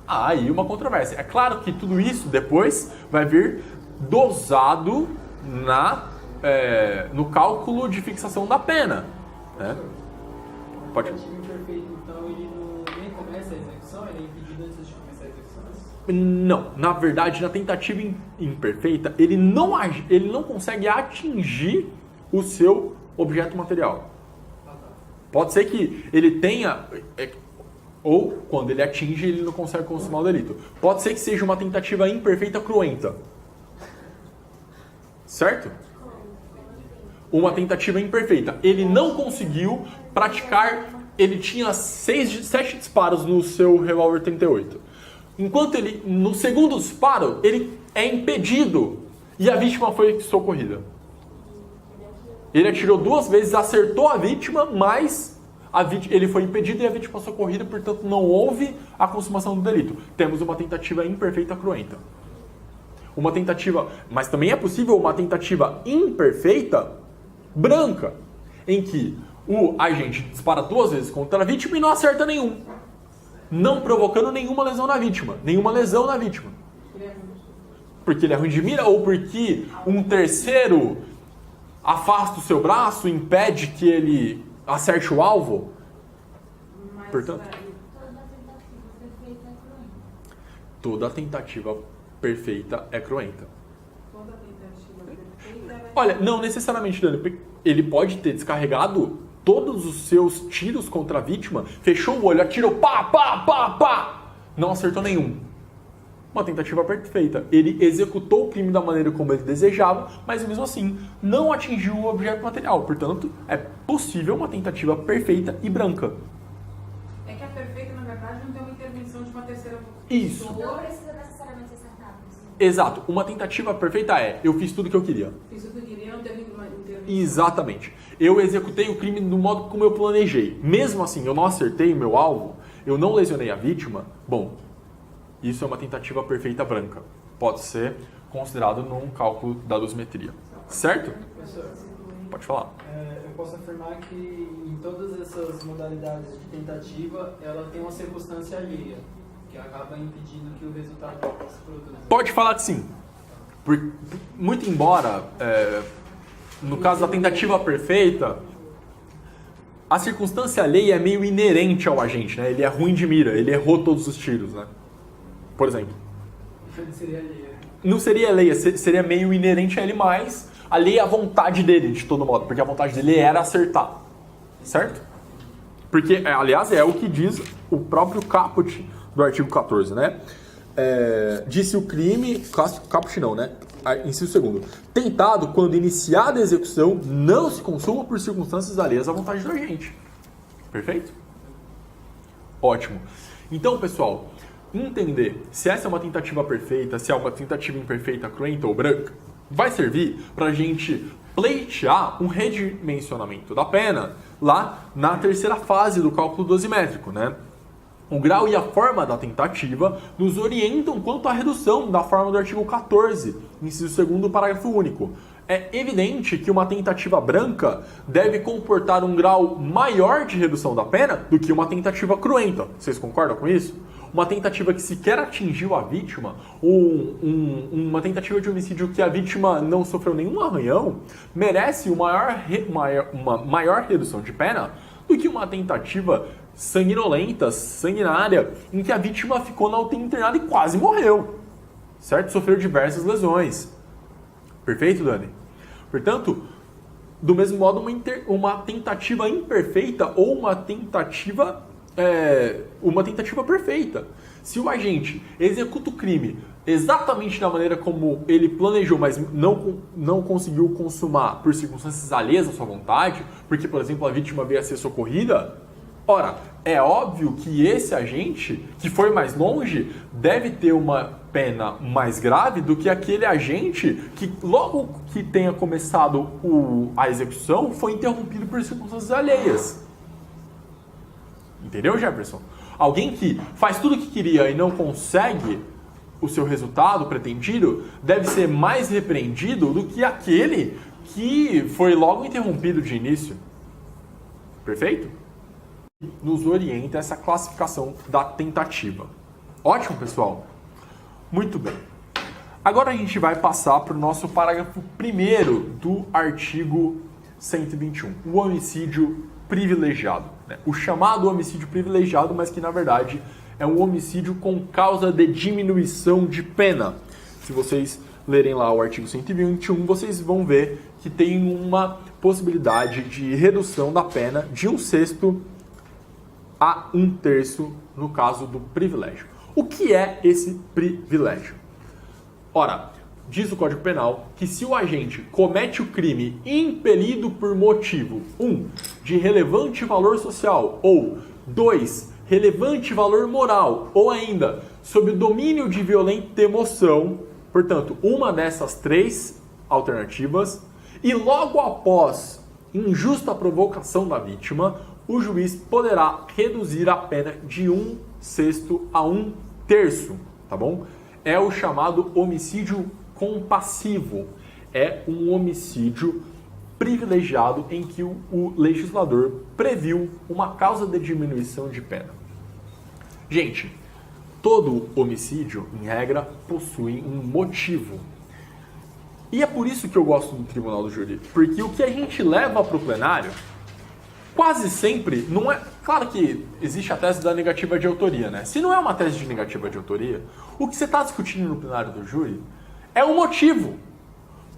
Aí uma controvérsia. É claro que tudo isso depois vai vir dosado no cálculo de fixação da pena. Né? Pode. O tentativa imperfeita, então, ele nem começa a execução? Ele é impedido antes de começar a execução? Não, na verdade, na tentativa imperfeita, ele não consegue atingir o seu objeto material. Pode ser que ele tenha... Ou, quando ele atinge, ele não consegue consumar o delito. Pode ser que seja uma tentativa imperfeita cruenta. Certo? Uma tentativa imperfeita. Ele não conseguiu praticar... Ele tinha 7 disparos no seu revólver 38. Enquanto ele, no segundo disparo, ele é impedido. E a vítima foi socorrida. Ele atirou 2 vezes, acertou a vítima, mas ele foi impedido e a vítima socorrida, portanto não houve a consumação do delito. Temos uma tentativa imperfeita cruenta. Uma tentativa, mas também é possível uma tentativa imperfeita branca, em que o agente dispara 2 vezes contra a vítima e não acerta nenhum, não provocando nenhuma lesão na vítima, Porque ele é ruim de mira ou porque um terceiro afasta o seu braço, impede que ele acerte o alvo? Mas, Portanto, toda tentativa perfeita é cruenta. toda tentativa perfeita é... Olha, não necessariamente, Dani. Ele pode ter descarregado todos os seus tiros contra a vítima, fechou o olho, atirou, pá, pá, pá, pá, não acertou nenhum. Uma tentativa perfeita. Ele executou o crime da maneira como ele desejava, mas mesmo assim não atingiu o objeto material. Portanto, é possível uma tentativa perfeita e branca. É que a perfeita, na verdade, não tem uma intervenção de uma terceira Isso. pessoa. Não precisa necessariamente acertar. Exato. Uma tentativa perfeita é: eu fiz tudo o que eu queria. Fiz o que eu queria, não teve uma intervenção. Exatamente. Eu executei o crime do modo como eu planejei. Mesmo assim, eu não acertei o meu alvo, eu não lesionei a vítima. Bom, isso é uma tentativa perfeita branca. Pode ser considerado num cálculo da dosimetria. Certo? Professor, Pode falar. eu posso afirmar que em todas essas modalidades de tentativa, ela tem uma circunstância alheia, que acaba impedindo que o resultado se produza. Pode falar que sim. Muito embora, no caso da tentativa perfeita, a circunstância alheia é meio inerente ao agente, né? Ele é ruim de mira, ele errou todos os tiros, né? Por exemplo. Seria alheia. Não seria alheia, seria meio inerente a ele, mas alheia à vontade dele, de todo modo, porque a vontade dele era acertar. Certo? Porque, aliás, é o que diz o próprio caput do artigo 14, né? Disse o crime, caput não, né? Inciso 2º. Tentado quando iniciada a execução não se consuma por circunstâncias alheias à vontade do agente. Perfeito? Ótimo. Então, pessoal, entender se essa é uma tentativa perfeita, se é uma tentativa imperfeita, cruenta ou branca, vai servir para a gente pleitear um redimensionamento da pena lá na terceira fase do cálculo dosimétrico, né? O grau e a forma da tentativa nos orientam quanto à redução da forma do artigo 14, inciso 2º, parágrafo único. É evidente que uma tentativa branca deve comportar um grau maior de redução da pena do que uma tentativa cruenta. Vocês concordam com isso? Uma tentativa que sequer atingiu a vítima, ou uma tentativa de homicídio que a vítima não sofreu nenhum arranhão, merece uma maior redução de pena do que uma tentativa sanguinolenta, sanguinária, em que a vítima ficou na UTI internada e quase morreu. Certo? Sofreu diversas lesões. Perfeito, Dani? Portanto, do mesmo modo, uma tentativa imperfeita ou uma tentativa perfeita. Se o agente executa o crime exatamente da maneira como ele planejou, mas não conseguiu consumar por circunstâncias alheias à sua vontade, porque, por exemplo, a vítima veio a ser socorrida, ora, é óbvio que esse agente, que foi mais longe, deve ter uma pena mais grave do que aquele agente que, logo que tenha começado a execução, foi interrompido por circunstâncias alheias. Entendeu, Jefferson? Alguém que faz tudo o que queria e não consegue o seu resultado pretendido deve ser mais repreendido do que aquele que foi logo interrompido de início. Perfeito? Nos orienta essa classificação da tentativa. Ótimo, pessoal? Muito bem. Agora a gente vai passar para o nosso parágrafo 1º do artigo 121, o homicídio privilegiado, né? O chamado homicídio privilegiado, mas que na verdade é um homicídio com causa de diminuição de pena. Se vocês lerem lá o artigo 121, vocês vão ver que tem uma possibilidade de redução da pena de 1/6 a 1/3 no caso do privilégio. O que é esse privilégio? Ora, diz o Código Penal que se o agente comete o crime impelido por motivo 1. De relevante valor social ou 2. Relevante valor moral ou ainda sob o domínio de violenta emoção, portanto, uma dessas 3 alternativas, e logo após injusta provocação da vítima, o juiz poderá reduzir a pena de 1/6 a 1/3, tá bom? É o chamado homicídio compassivo. É um homicídio privilegiado em que o legislador previu uma causa de diminuição de pena. Gente, todo homicídio, em regra, possui um motivo. E é por isso que eu gosto do tribunal do júri, porque o que a gente leva para o plenário, quase sempre, não é... Claro que existe a tese da negativa de autoria, né? Se não é uma tese de negativa de autoria, o que você está discutindo no plenário do júri é o motivo.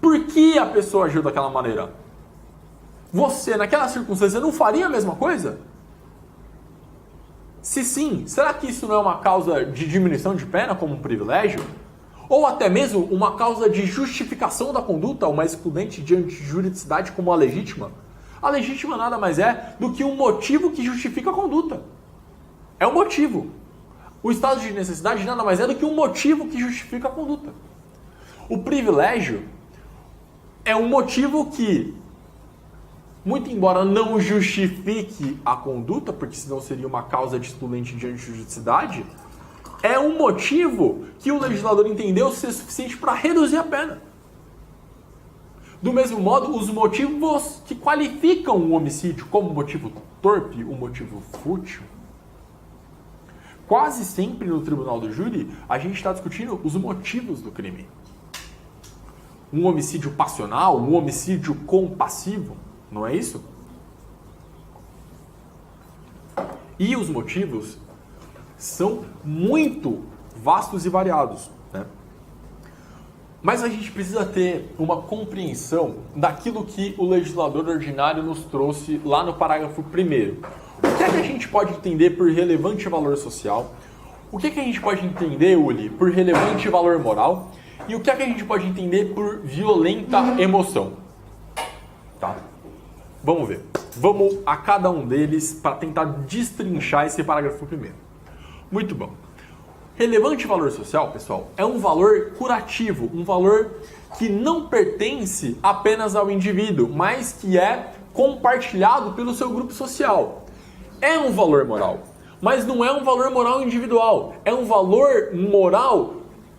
Por que a pessoa agiu daquela maneira? Você, naquela circunstância, não faria a mesma coisa? Se sim, será que isso não é uma causa de diminuição de pena como um privilégio? Ou até mesmo uma causa de justificação da conduta, uma excludente de antijuridicidade como a legítima? A legítima nada mais é do que um motivo que justifica a conduta. É um motivo. O estado de necessidade nada mais é do que um motivo que justifica a conduta. O privilégio é um motivo que, muito embora não justifique a conduta, porque senão seria uma causa de excludente de antijuridicidade, é um motivo que o legislador entendeu ser suficiente para reduzir a pena. Do mesmo modo, os motivos que qualificam o homicídio como motivo torpe, um motivo fútil, quase sempre no tribunal do júri, a gente está discutindo os motivos do crime. Um homicídio passional, um homicídio compassivo, não é isso? E os motivos são muito vastos e variados, né? Mas a gente precisa ter uma compreensão daquilo que o legislador ordinário nos trouxe lá no parágrafo 1º. O que é que a gente pode entender por relevante valor social? O que é que a gente pode entender, Uli, por relevante valor moral? E o que é que a gente pode entender por violenta emoção? Tá? Vamos ver. Vamos a cada um deles para tentar destrinchar esse parágrafo 1º. Muito bom. Relevante valor social, pessoal, é um valor curativo, um valor que não pertence apenas ao indivíduo, mas que é compartilhado pelo seu grupo social. É um valor moral, mas não é um valor moral individual, é um valor moral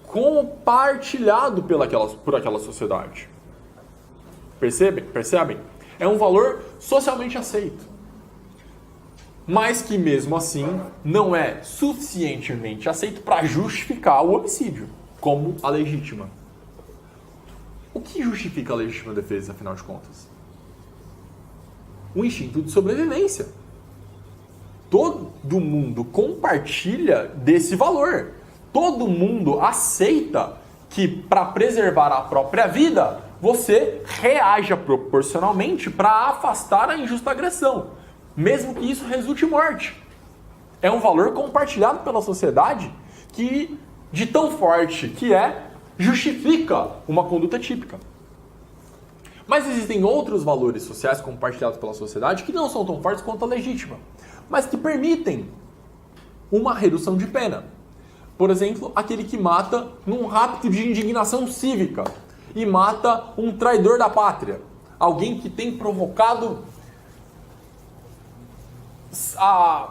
compartilhado por aquela sociedade. Percebem? É um valor socialmente aceito, mas que mesmo assim não é suficientemente aceito para justificar o homicídio, como a legítima. O que justifica a legítima defesa, afinal de contas? O instinto de sobrevivência. Todo mundo compartilha desse valor. Todo mundo aceita que para preservar a própria vida, você reaja proporcionalmente para afastar a injusta agressão, mesmo que isso resulte em morte. É um valor compartilhado pela sociedade que, de tão forte que é, justifica uma conduta típica. Mas existem outros valores sociais compartilhados pela sociedade que não são tão fortes quanto a legítima, mas que permitem uma redução de pena. Por exemplo, aquele que mata num rapto de indignação cívica e mata um traidor da pátria. Alguém que tem provocado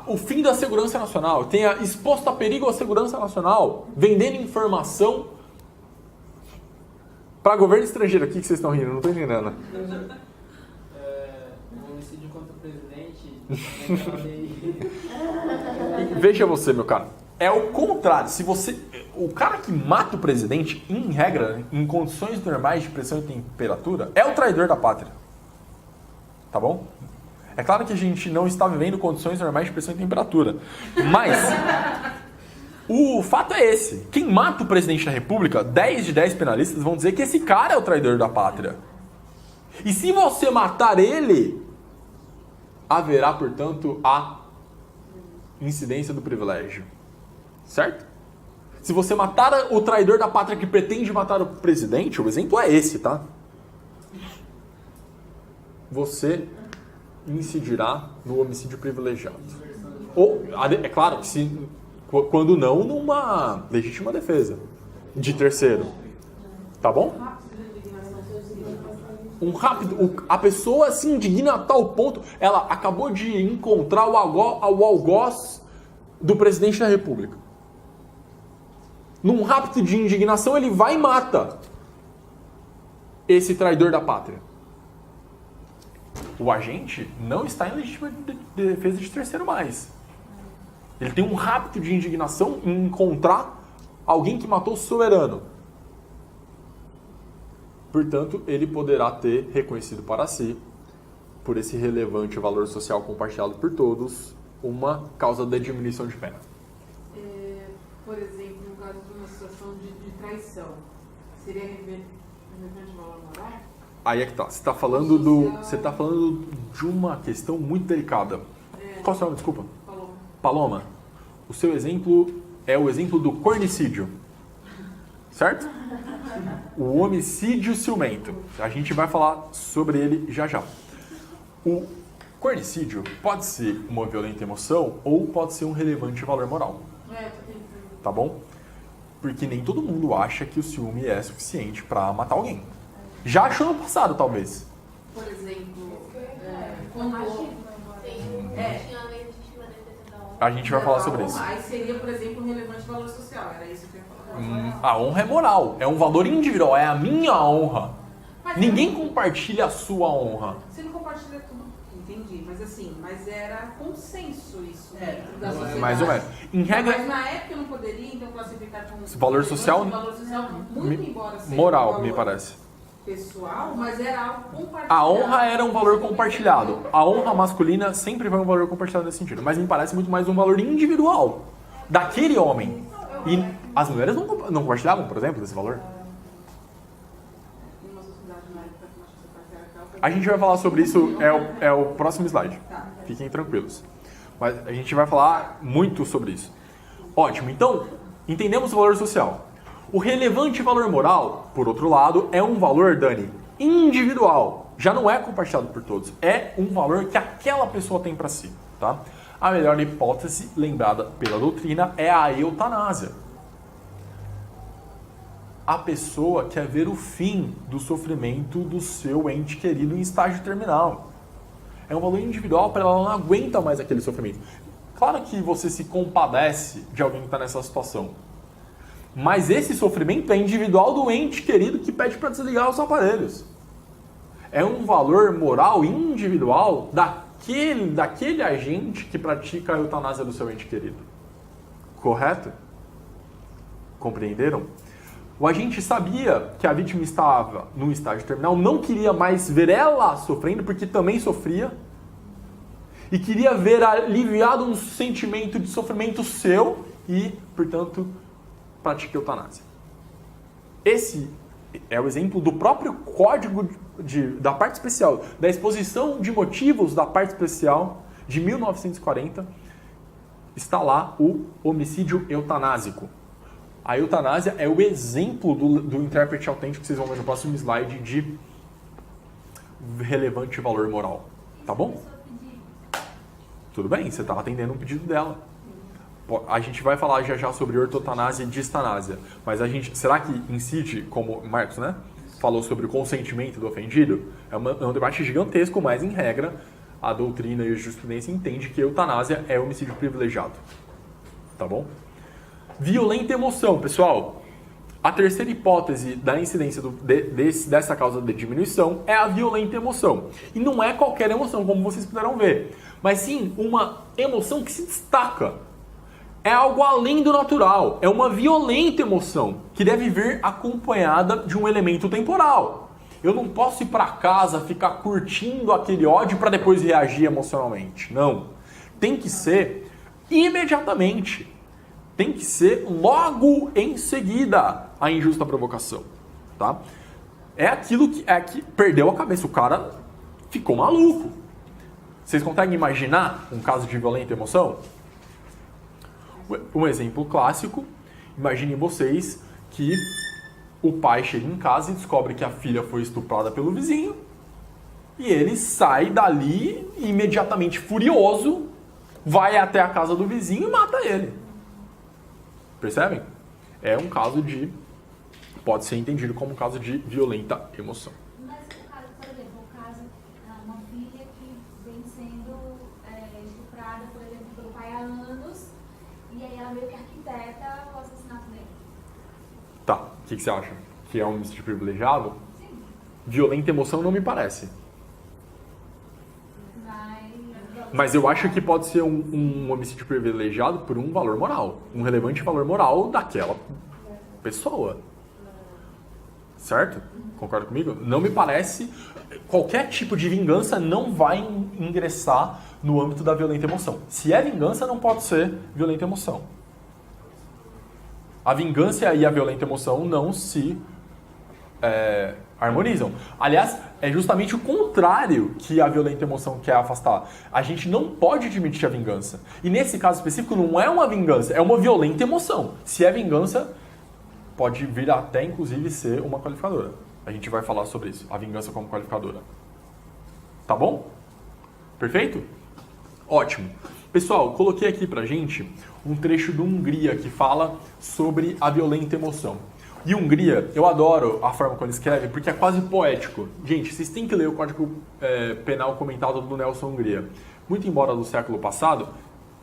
o fim da segurança nacional, tenha exposto a perigo à segurança nacional, vendendo informação para governo estrangeiro. Aqui que vocês estão rindo, não estou entendendo. O homicídio contra o presidente... Veja você, meu caro. É o contrário. Se você, o cara que mata o presidente, em regra, em condições normais de pressão e temperatura, é o traidor da pátria. Tá bom? É claro que a gente não está vivendo condições normais de pressão e temperatura. Mas o fato é esse. Quem mata o presidente da República, 10 de 10 penalistas vão dizer que esse cara é o traidor da pátria. E se você matar ele, haverá, portanto, a incidência do privilégio. Certo? Se você matar o traidor da pátria que pretende matar o presidente, o exemplo é esse, tá? Você incidirá no homicídio privilegiado. Ou, é claro que quando não, numa legítima defesa de terceiro. Tá bom? A pessoa se indigna a tal ponto, ela acabou de encontrar o algoz do presidente da República. Num rápido de indignação, ele vai e mata esse traidor da pátria. O agente não está em legítima defesa de terceiro mais. Ele tem um rápido de indignação em encontrar alguém que matou o soberano. Portanto, ele poderá ter reconhecido para si, por esse relevante valor social compartilhado por todos, uma causa de diminuição de pena. Por exemplo, no caso de uma situação de traição, seria relevante valor moral? Aí é que tá. Você está falando de uma questão muito delicada. Qual é o seu nome? Desculpa. Paloma. O seu exemplo é o exemplo do cornicídio. Certo? O homicídio ciumento. A gente vai falar sobre ele já já. O cornicídio pode ser uma violenta emoção ou pode ser um relevante valor moral. Tá bom? Porque nem todo mundo acha que o ciúme é suficiente para matar alguém. Já achou no passado, talvez. Por exemplo, quando... A gente vai falar sobre isso. Aí seria, por exemplo, um relevante valor social. Era isso que eu ia falar. A honra é moral. É um valor individual. É a minha honra. Ninguém compartilha a sua honra. Você não compartilha tudo. Entendi. Mas era consenso isso dentro da sociedade. Mais ou menos. Em regra... Mas na época eu não poderia, então, classificar como... Valor social? Valor social, muito embora seja moral, valor me parece. pessoal, mas era algo compartilhado. A honra era um valor compartilhado. A honra masculina sempre vai um valor compartilhado nesse sentido. Mas me parece muito mais um valor individual daquele homem. E as mulheres não compartilhavam, por exemplo, desse valor? A gente vai falar sobre isso, é o próximo slide. Fiquem tranquilos. Mas a gente vai falar muito sobre isso. Ótimo, então, entendemos o valor social. O relevante valor moral, por outro lado, é um valor, Dani, individual. Já não é compartilhado por todos. É um valor que aquela pessoa tem para si. Tá? A melhor hipótese, lembrada pela doutrina, é a eutanásia. A pessoa quer ver o fim do sofrimento do seu ente querido em estágio terminal. É um valor individual para ela, não aguenta mais aquele sofrimento. Claro que você se compadece de alguém que está nessa situação. Mas esse sofrimento é individual do ente querido que pede para desligar os aparelhos. É um valor moral individual daquele agente que pratica a eutanásia do seu ente querido. Correto? Compreenderam? O agente sabia que a vítima estava num estágio terminal, não queria mais ver ela sofrendo, porque também sofria, e queria ver aliviado um sentimento de sofrimento seu e, portanto, pratica a eutanásia. Esse é o exemplo do próprio código da parte especial, da exposição de motivos da parte especial de 1940, está lá o homicídio eutanásico. A eutanásia é o exemplo do intérprete autêntico que vocês vão ver no próximo slide de relevante valor moral. Tá bom? Tudo bem, você está atendendo um pedido dela. A gente vai falar já sobre ortotanásia e distanásia, mas será que incide, como o Marcos, né, falou sobre o consentimento do ofendido? É um debate gigantesco, mas em regra, a doutrina e a jurisprudência entende que a eutanásia é homicídio privilegiado. Tá bom? Violenta emoção, pessoal. A terceira hipótese da incidência dessa causa de diminuição é a violenta emoção. E não é qualquer emoção, como vocês puderam ver, mas sim uma emoção que se destaca. É algo além do natural. É uma violenta emoção que deve vir acompanhada de um elemento temporal. Eu não posso ir para casa, ficar curtindo aquele ódio para depois reagir emocionalmente. Não. Tem que ser imediatamente. Tem que ser logo em seguida a injusta provocação, tá? É aquilo que perdeu a cabeça, o cara ficou maluco. Vocês conseguem imaginar um caso de violenta emoção? Um exemplo clássico, imaginem vocês que o pai chega em casa e descobre que a filha foi estuprada pelo vizinho e ele sai dali imediatamente furioso, vai até a casa do vizinho e mata ele. Percebem? É um caso de... pode ser entendido como um caso de violenta emoção. Mas o caso, por exemplo, o caso, uma filha que vem sendo estuprada, por exemplo, pelo pai há anos, e aí ela meio que arquiteta o assassinato dele. Tá, o que você acha? Que é um homicídio privilegiado? Sim. Violenta emoção não me parece. Mas eu acho que pode ser um homicídio privilegiado por um valor moral. Um relevante valor moral daquela pessoa. Certo? Concorda comigo? Não me parece... qualquer tipo de vingança não vai ingressar no âmbito da violenta emoção. Se é vingança, não pode ser violenta emoção. A vingança e a violenta emoção não se harmonizam. Aliás, é justamente o contrário que a violenta emoção quer afastar. A gente não pode admitir a vingança. E nesse caso específico não é uma vingança, é uma violenta emoção. Se é vingança, pode vir até inclusive ser uma qualificadora. A gente vai falar sobre isso, a vingança como qualificadora. Tá bom? Perfeito? Ótimo. Pessoal, coloquei aqui pra gente um trecho do Hungria que fala sobre a violenta emoção. E Hungria, eu adoro a forma como ele escreve, porque é quase poético. Gente, vocês têm que ler o Código Penal comentado do Nelson Hungria. Muito embora do século passado,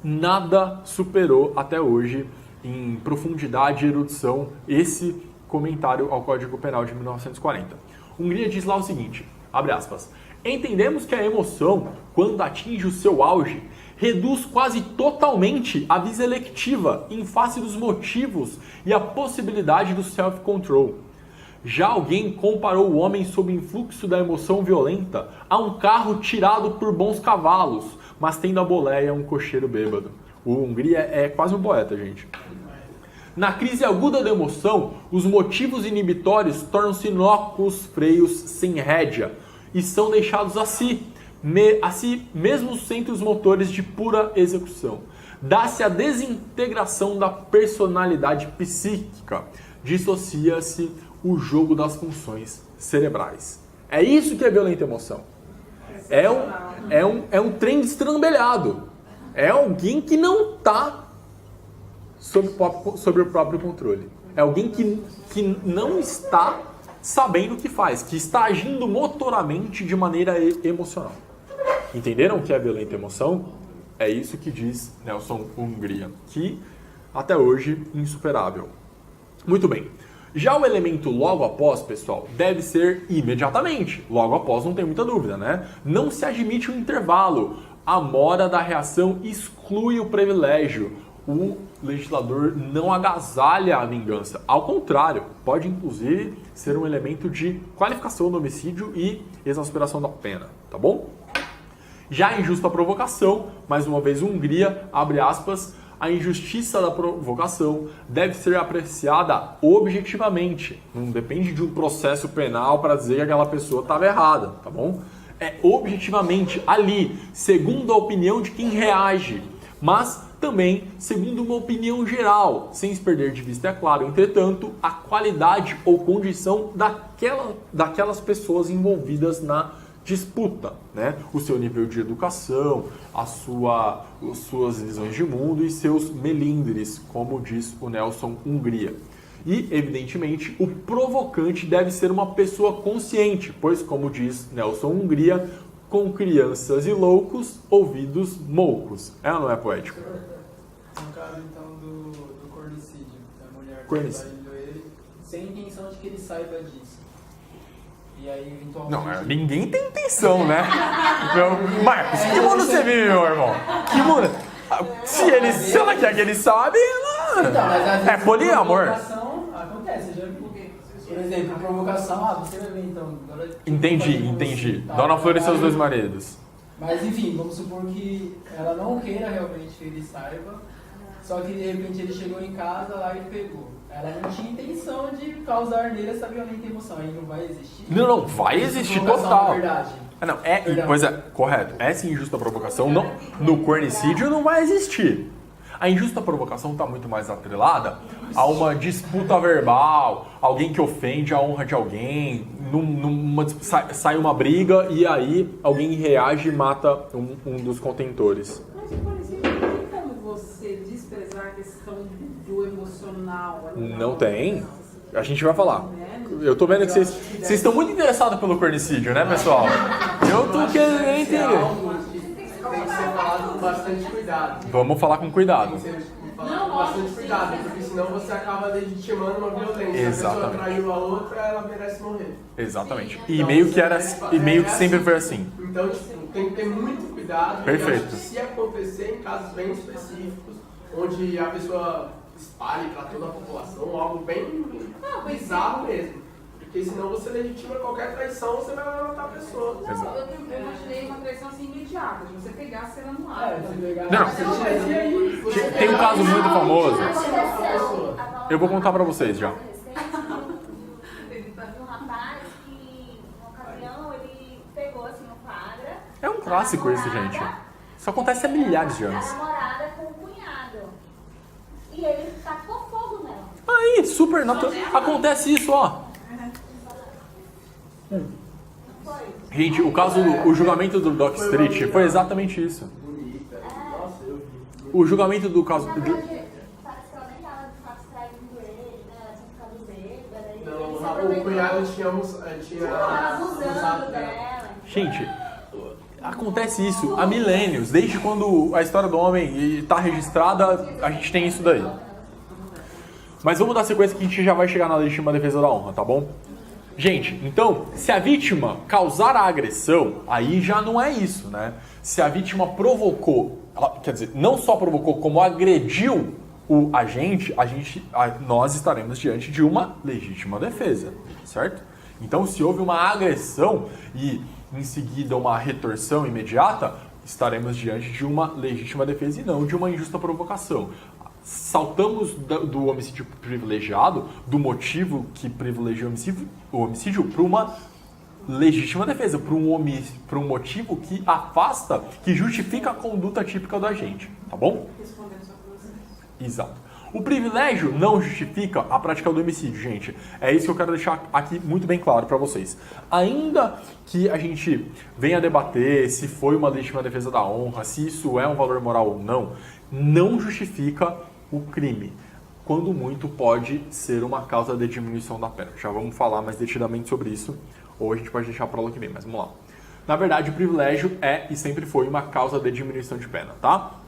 nada superou até hoje em profundidade e erudição esse comentário ao Código Penal de 1940. Hungria diz lá o seguinte, abre aspas, entendemos que a emoção, quando atinge o seu auge, reduz quase totalmente a visa electiva em face dos motivos e a possibilidade do self-control. Já alguém comparou o homem sob influxo da emoção violenta a um carro tirado por bons cavalos, mas tendo a boleia um cocheiro bêbado. O Hungria é quase um poeta, gente. Na crise aguda da emoção, os motivos inibitórios tornam-se inócuos freios sem rédea e são deixados a si mesmo sem os motores de pura execução. Dá-se a desintegração da personalidade psíquica, dissocia-se o jogo das funções cerebrais. É isso que é violenta emoção. É um trem destrambelhado. É alguém que não está sob o próprio controle. É alguém que não está sabendo o que faz, que está agindo motoramente de maneira emocional. Entenderam o que é violenta emoção? É isso que diz Nelson Hungria, que até hoje insuperável. Muito bem. Já o elemento logo após, pessoal, deve ser imediatamente. Logo após não tem muita dúvida, né? Não se admite um intervalo. A mora da reação exclui o privilégio. O legislador não agasalha a vingança. Ao contrário, pode inclusive ser um elemento de qualificação do homicídio e exasperação da pena, tá bom? Já a injusta provocação, mais uma vez Hungria, abre aspas, a injustiça da provocação deve ser apreciada objetivamente. Não depende de um processo penal para dizer que aquela pessoa estava errada, tá bom? É objetivamente, ali, segundo a opinião de quem reage, mas também segundo uma opinião geral, sem se perder de vista, é claro, entretanto, a qualidade ou condição daquelas pessoas envolvidas na disputa, né? O seu nível de educação, as suas visões de mundo e seus melindres, como diz o Nelson Hungria. E, evidentemente, o provocante deve ser uma pessoa consciente, pois, como diz Nelson Hungria, com crianças e loucos, ouvidos moucos. É ou não é poético? No caso, então, do cornicídio, da mulher Cornicídio. traindo ele, sem intenção de que ele saiba disso. E aí, eventualmente... Não, ninguém tem intenção, né? Marcos, que mundo você vive, meu irmão? Que mundo? Se ela quer que ele sabe, ela... Então, mas às vezes é poliamor. Provocação acontece, já viu? Por exemplo, provocação, você vai ver então... Entendi. Dona Flor e seus dois maridos. Mas enfim, vamos supor que ela não queira realmente que ele saiba, só que de repente ele chegou em casa lá e pegou. Ela não tinha intenção de causar nele essa violenta emoção, aí não vai existir? Não, vai existir Provocação, total. na verdade. Não, Perdão. pois é, correto. Essa injusta provocação no cornicídio não vai existir. A injusta provocação está muito mais atrelada a uma disputa verbal, alguém que ofende a honra de alguém, sai uma briga e aí alguém reage e mata um dos contentores. Mas, por exemplo, não tem como você desprezar a questão do emocional? Não tem. A gente vai falar. Eu tô vendo que vocês estão muito interessados pelo cornicídio, né, pessoal? Eu tô querendo entender. Tem que ser falado com bastante cuidado. Vamos falar com cuidado. Tem que ser falado com bastante cuidado, porque senão você acaba legitimando uma violência. Exatamente. Se a pessoa traiu a outra, ela merece morrer. Exatamente. E meio que sempre foi assim. Então, tipo, tem que ter muito cuidado. Perfeito. E se acontecer em casos bem específicos, onde a pessoa espalhe para toda a população, algo bem bizarro mesmo. Porque senão você legitima qualquer traição, você vai matar a pessoa. Não, eu imaginei uma traição assim imediata, de você pegar a cena no ar. Não. Mas e aí? Você Tem um caso muito famoso. Aconteceu. Eu vou contar pra vocês já. Teve um rapaz que, numa ocasião, ele pegou assim um flagra. É um clássico isso, gente. Isso acontece há milhares de anos. A namorada com o cunhado. E ele tacou fogo nela. Aí, super natural. Acontece isso, ó. Gente, o julgamento do Dock Street foi exatamente isso. bonita. Nossa, eu vi. O julgamento do caso. Na verdade, parece que ela nem tava de fato traindo ele, né? Ela tinha ficado bêbada. E ele se Não, o aproveitou. cunhado tinha Abusando dela. Gente, acontece isso há milênios. Desde quando a história do homem está registrada, a gente tem isso daí. Mas vamos dar sequência que a gente já vai chegar na legítima defesa da honra, tá bom? Gente, então, se a vítima causar a agressão, aí já não é isso, né? Se a vítima provocou, quer dizer, não só provocou, como agrediu o agente, nós estaremos diante de uma legítima defesa, certo? Então, se houve uma agressão e em seguida uma retorção imediata, estaremos diante de uma legítima defesa e não de uma injusta provocação. Saltamos do homicídio privilegiado, do motivo que privilegia o homicídio para uma legítima defesa, para um motivo que afasta, que justifica a conduta típica do agente, tá bom? Respondendo só pra vocês. Exato. O privilégio não justifica a prática do homicídio, gente. É isso que eu quero deixar aqui muito bem claro para vocês. Ainda que a gente venha debater se foi uma legítima defesa da honra, se isso é um valor moral ou não, não justifica o crime. Quando muito pode ser uma causa de diminuição da pena. Já vamos falar mais detidamente sobre isso, ou a gente pode deixar para aula que vem, mas vamos lá. Na verdade, o privilégio é e sempre foi uma causa de diminuição de pena, tá?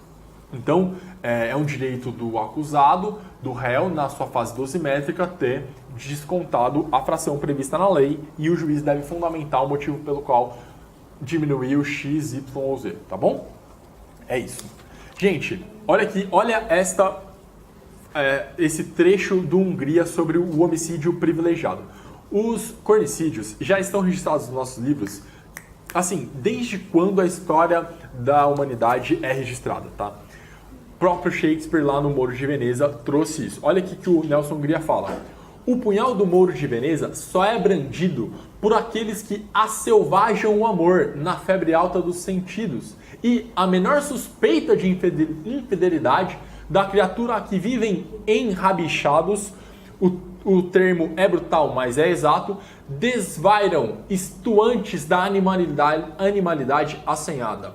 Então, é um direito do acusado, do réu, na sua fase dosimétrica, ter descontado a fração prevista na lei e o juiz deve fundamentar o motivo pelo qual diminuiu X, Y ou Z, tá bom? É isso. Gente, olha aqui, olha esse trecho do Hungria sobre o homicídio privilegiado. Os cornicídios já estão registrados nos nossos livros, assim, desde quando a história da humanidade é registrada, tá? O próprio Shakespeare lá no Mouro de Veneza trouxe isso. Olha aqui que o Nelson Hungria fala. O punhal do Mouro de Veneza só é brandido por aqueles que asselvajam o amor na febre alta dos sentidos e a menor suspeita de infidelidade da criatura a que vivem enrabichados, o termo é brutal, mas é exato, desvairam estuantes da animalidade assanhada.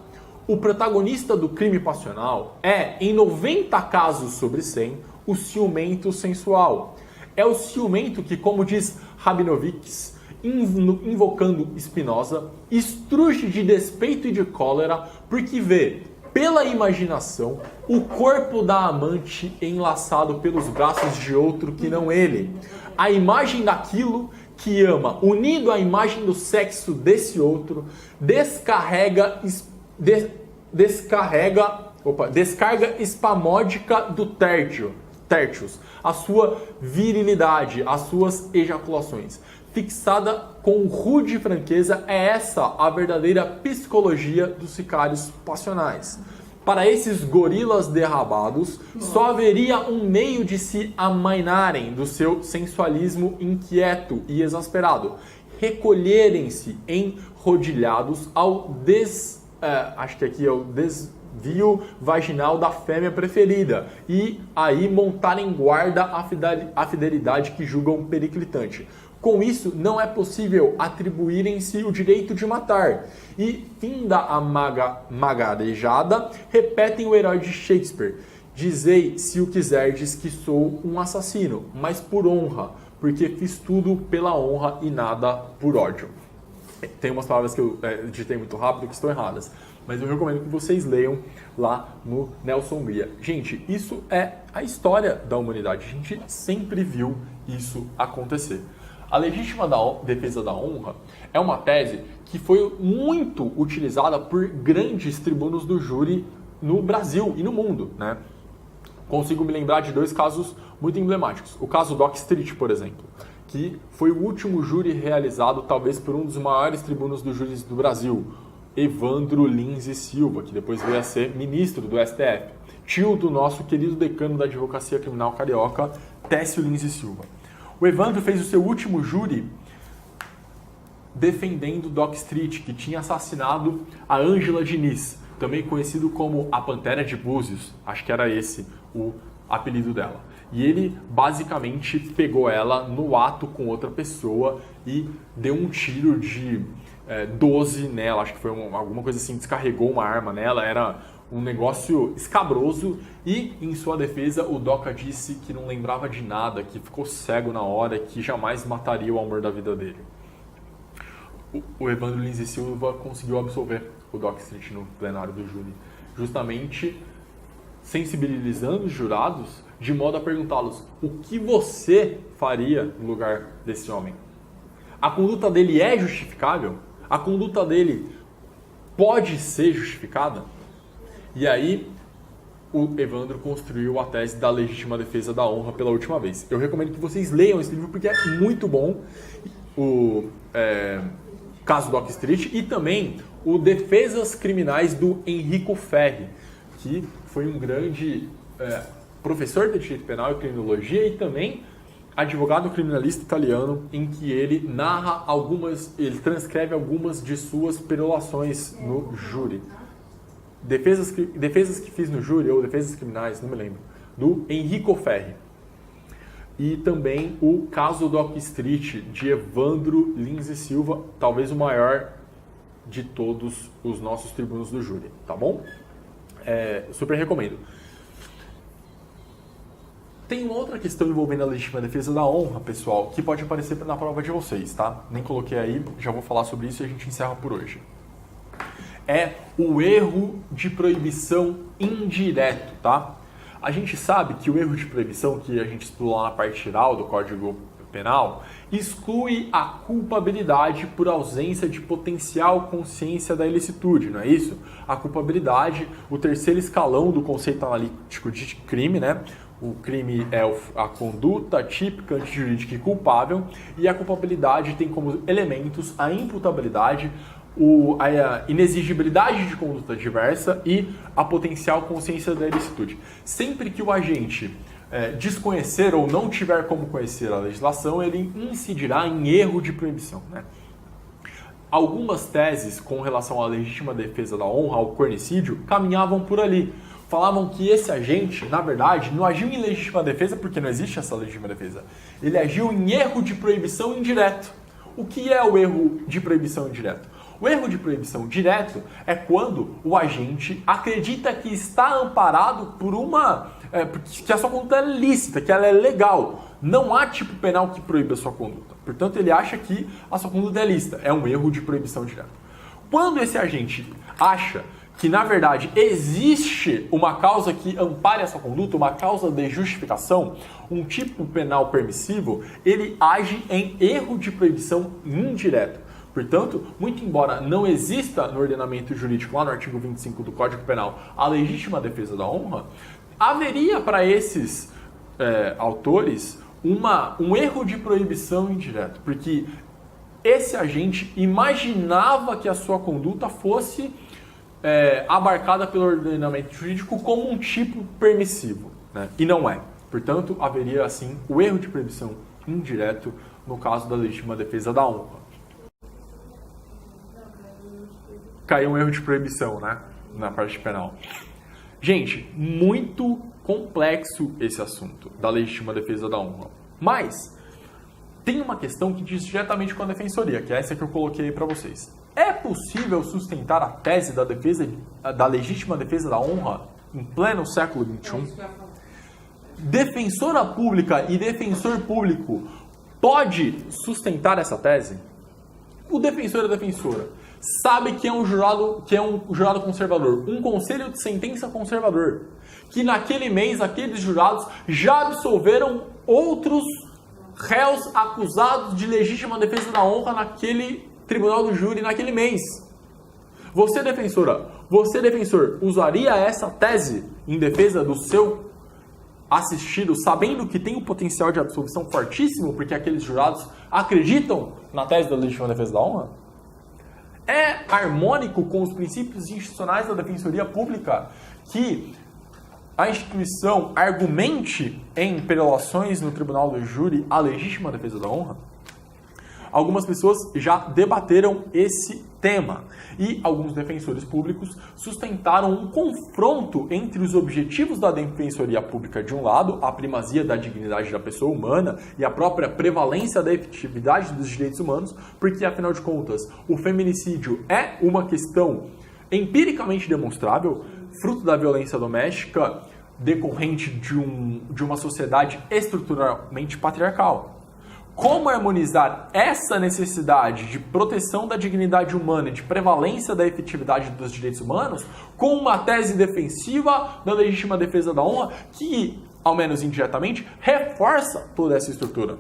O protagonista do crime passional é, em 90 casos sobre 100, o ciumento sensual. É o ciumento que, como diz Rabinovich, invocando Spinoza, estruge de despeito e de cólera porque vê, pela imaginação, o corpo da amante enlaçado pelos braços de outro que não ele. A imagem daquilo que ama, unido à imagem do sexo desse outro, descarga espasmódica do tértios, a sua virilidade, as suas ejaculações. Fixada com rude franqueza, é essa a verdadeira psicologia dos sicários passionais. Para esses gorilas derrabados, só haveria um meio de se amainarem do seu sensualismo inquieto e exasperado, recolherem-se enrodilhados ao desvio vaginal da fêmea preferida e aí montarem guarda a fidelidade que julgam periclitante. Com isso, não é possível atribuírem-se o direito de matar. E, finda a magarejada, repetem o herói de Shakespeare. Dizei, se o quiserdes, que sou um assassino, mas por honra, porque fiz tudo pela honra e nada por ódio. Tem umas palavras que eu digitei muito rápido que estão erradas, mas eu recomendo que vocês leiam lá no Nelson Hungria. Gente, isso é a história da humanidade. A gente sempre viu isso acontecer. A legítima defesa da honra é uma tese que foi muito utilizada por grandes tribunos do júri no Brasil e no mundo, né? Consigo me lembrar de 2 casos muito emblemáticos. O caso Dock Street, por exemplo, que foi o último júri realizado talvez por um dos maiores tribunos do júri do Brasil, Evandro Lins e Silva, que depois veio a ser ministro do STF, tio do nosso querido decano da advocacia criminal carioca, Técio Lins e Silva. O Evandro fez o seu último júri defendendo Dock Street, que tinha assassinado a Ângela Diniz, também conhecido como a Pantera de Búzios, acho que era esse o apelido dela. E ele basicamente pegou ela no ato com outra pessoa e deu um tiro de 12 nela, acho que foi alguma coisa assim, descarregou uma arma nela, era um negócio escabroso e, em sua defesa, o Doca disse que não lembrava de nada, que ficou cego na hora, que jamais mataria o amor da vida dele. O Evandro Lins e Silva conseguiu absolver o Dock Street no plenário do júri, justamente sensibilizando os jurados de modo a perguntá-los o que você faria no lugar desse homem. A conduta dele é justificável? A conduta dele pode ser justificada? E aí, o Evandro construiu a tese da legítima defesa da honra pela última vez. Eu recomendo que vocês leiam esse livro porque é muito bom. O caso Dock Street e também o Defesas Criminais do Enrico Ferri, que foi um grande professor de direito penal e criminologia e também advogado criminalista italiano, em que ele narra ele transcreve algumas de suas perolações no júri. Defesas que fiz no júri, ou defesas criminais, não me lembro, do Enrico Ferri. E também o caso Dock Street, de Evandro Lins e Silva, talvez o maior de todos os nossos tribunos do júri, tá bom? Super recomendo. Tem uma outra questão envolvendo a legítima defesa da honra, pessoal, que pode aparecer na prova de vocês, tá? Nem coloquei aí, já vou falar sobre isso e a gente encerra por hoje. É o erro de proibição indireto, tá? A gente sabe que o erro de proibição, que a gente estudou lá na parte geral do Código Penal, exclui a culpabilidade por ausência de potencial consciência da ilicitude, não é isso? A culpabilidade, o terceiro escalão do conceito analítico de crime, né? O crime é a conduta típica, antijurídica e culpável, e a culpabilidade tem como elementos a imputabilidade, a inexigibilidade de conduta diversa e a potencial consciência da ilicitude. Sempre que o agente desconhecer ou não tiver como conhecer a legislação, ele incidirá em erro de proibição, né? Algumas teses com relação à legítima defesa da honra, ao cornicídio, caminhavam por ali. Falavam que esse agente, na verdade, não agiu em legítima defesa porque não existe essa legítima defesa. Ele agiu em erro de proibição indireto. O que é o erro de proibição indireto? O erro de proibição direto é quando o agente acredita que está amparado por que a sua conduta é lícita, que ela é legal. Não há tipo penal que proíba a sua conduta. Portanto, ele acha que a sua conduta é lícita. É um erro de proibição direta. Quando esse agente acha que, na verdade, existe uma causa que ampare a sua conduta, uma causa de justificação, um tipo penal permissivo, ele age em erro de proibição indireto. Portanto, muito embora não exista no ordenamento jurídico, lá no artigo 25 do Código Penal, a legítima defesa da honra, haveria para esses autores um erro de proibição indireto, porque esse agente imaginava que a sua conduta fosse abarcada pelo ordenamento jurídico como um tipo permissivo, né? E não é. Portanto, haveria assim o erro de proibição indireto no caso da legítima defesa da honra. Caiu um erro de proibição, né? na parte penal. Gente, muito complexo esse assunto da legítima defesa da honra. Mas tem uma questão que diz diretamente com a defensoria, que é essa que eu coloquei aí para vocês. É possível sustentar a tese da legítima defesa da honra em pleno século XXI? Defensora pública e defensor público pode sustentar essa tese? O defensor e a defensora sabe que é um jurado conservador, um conselho de sentença conservador, que naquele mês aqueles jurados já absolveram outros réus acusados de legítima defesa da honra naquele tribunal do júri naquele mês. Você, defensora, você, defensor, usaria essa tese em defesa do seu assistido, sabendo que tem um potencial de absolvição fortíssimo, porque aqueles jurados acreditam na tese da legítima defesa da honra? É harmônico com os princípios institucionais da defensoria pública que a instituição argumente em prelações no tribunal do júri a legítima defesa da honra? Algumas pessoas já debateram esse tema e alguns defensores públicos sustentaram um confronto entre os objetivos da defensoria pública de um lado, a primazia da dignidade da pessoa humana e a própria prevalência da efetividade dos direitos humanos, porque afinal de contas o feminicídio é uma questão empiricamente demonstrável, fruto da violência doméstica decorrente de uma sociedade estruturalmente patriarcal. Como harmonizar essa necessidade de proteção da dignidade humana e de prevalência da efetividade dos direitos humanos com uma tese defensiva da legítima defesa da honra que, ao menos indiretamente, reforça toda essa estrutura?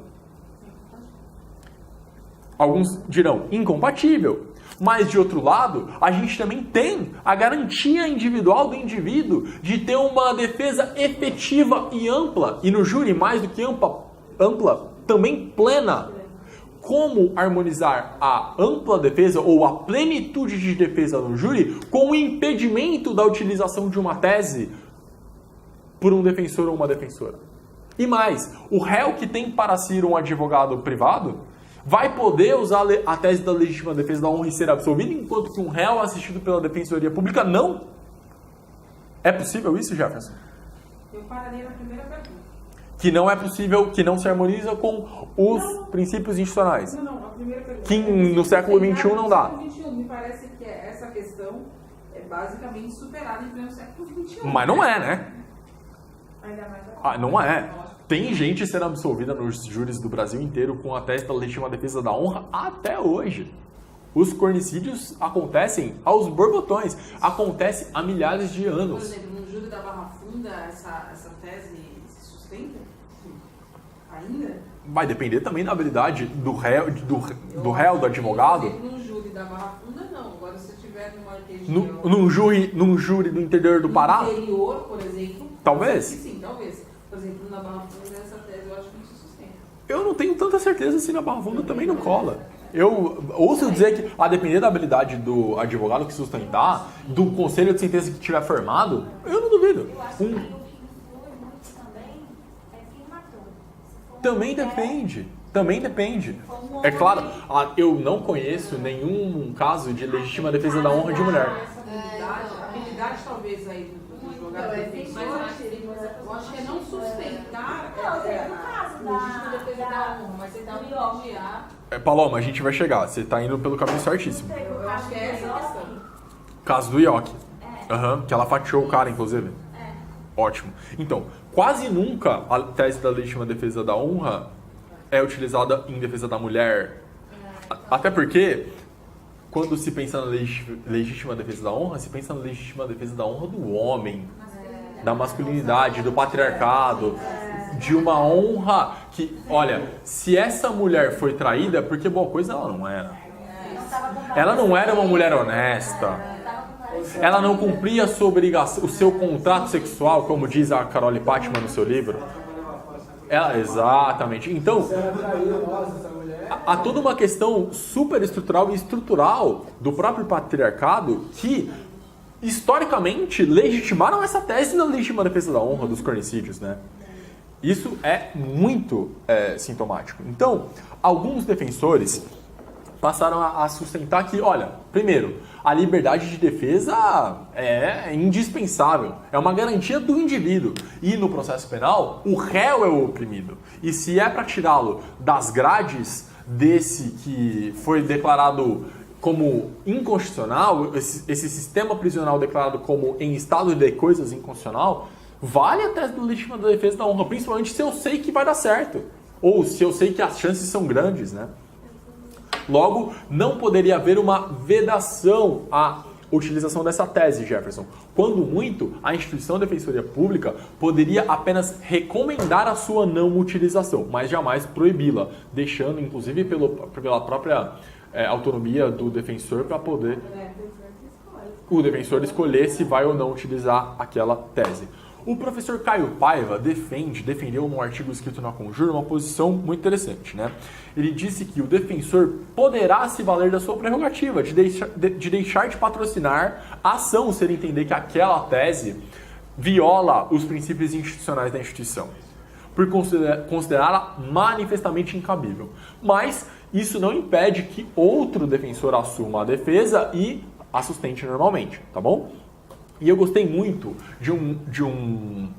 Alguns dirão incompatível, mas de outro lado, a gente também tem a garantia individual do indivíduo de ter uma defesa efetiva e ampla, e no júri mais do que ampla, também plena. Como harmonizar a ampla defesa ou a plenitude de defesa no júri com o impedimento da utilização de uma tese por um defensor ou uma defensora? E mais, o réu que tem para si um advogado privado vai poder usar a tese da legítima defesa da honra e ser absolvido, enquanto que um réu assistido pela defensoria pública não? É possível isso, Jefferson? Eu pararia na primeira pergunta. Que não é possível, que não se harmoniza com os princípios institucionais. Não, a primeira pergunta. Que no século XXI não dá. No século XXI, me parece que essa questão é basicamente superada em pleno século XXI. Mas não é, né? Ainda mais agora. Não é. Tem gente sendo absolvida nos júris do Brasil inteiro com a tese da legítima defesa da honra até hoje. Os cornicídios acontecem aos borbotões. Acontece há milhares de Por anos. exemplo, no júri da Barra Funda, essa tese se sustenta? Ainda? Vai depender também da habilidade do réu, do advogado. Por exemplo, no júri da Barra Funda, não. Agora, se eu tiver no Marquês de Num júri do interior do Pará? No interior, por exemplo. Talvez. Sim, talvez. Por exemplo, na Barra Funda, essa tese eu acho que não se sustenta. Eu não tenho tanta certeza se na Barra Funda também não cola. Eu ouço dizer que, a depender da habilidade do advogado que sustentar, do conselho de sentença que tiver formado, eu não duvido. Eu acho que o que influi muito também é quem matou. Se for Também uma mulher, depende. Também depende. É claro, eu não conheço nenhum caso de legítima defesa da honra de mulher. Essa habilidade talvez aí do advogado defensor, eu acho que é não sustentar Não, seria no caso a legítima defesa da honra, mas você dá um elogiar. Paloma, a gente vai chegar. Você está indo pelo caminho certíssimo. Eu acho que é essa a questão. Caso do Ioki. Que ela fatiou o cara, inclusive. Ótimo. Então, quase nunca a tese da legítima defesa da honra é utilizada em defesa da mulher. Até porque, quando se pensa na legítima defesa da honra, se pensa na legítima defesa da honra do homem, da masculinidade, do patriarcado, de uma honra que, olha, se essa mulher foi traída, é porque boa coisa ela não era. Ela não era uma mulher honesta. Ela não cumpria a sua obrigação, o seu contrato sexual, como diz a Carole Pachman no seu livro. Exatamente. Então, há toda uma questão superestrutural e estrutural do próprio patriarcado que, historicamente, legitimaram essa tese da legítima defesa da honra dos cornicídios, né? Isso é muito sintomático. Então, alguns defensores passaram a sustentar que, olha, primeiro, a liberdade de defesa é indispensável, é uma garantia do indivíduo. E no processo penal, o réu é o oprimido. E se é para tirá-lo das grades desse que foi declarado como inconstitucional, esse sistema prisional declarado como em estado de coisas inconstitucional, vale a tese do legítima defesa da honra, principalmente se eu sei que vai dar certo. Ou se eu sei que as chances são grandes, né? Logo, não poderia haver uma vedação à utilização dessa tese, Jefferson. Quando muito, a instituição de defensoria pública poderia apenas recomendar a sua não utilização, mas jamais proibi-la, deixando, inclusive, pela própria autonomia do defensor para poder o defensor escolher se vai ou não utilizar aquela tese. O professor Caio Paiva defendeu num artigo escrito na Conjura uma posição muito interessante, né? Ele disse que o defensor poderá se valer da sua prerrogativa de deixar de patrocinar a ação se ele entender que aquela tese viola os princípios institucionais da instituição, por considerá-la manifestamente incabível. Mas isso não impede que outro defensor assuma a defesa e a sustente normalmente, tá bom? E eu gostei muito de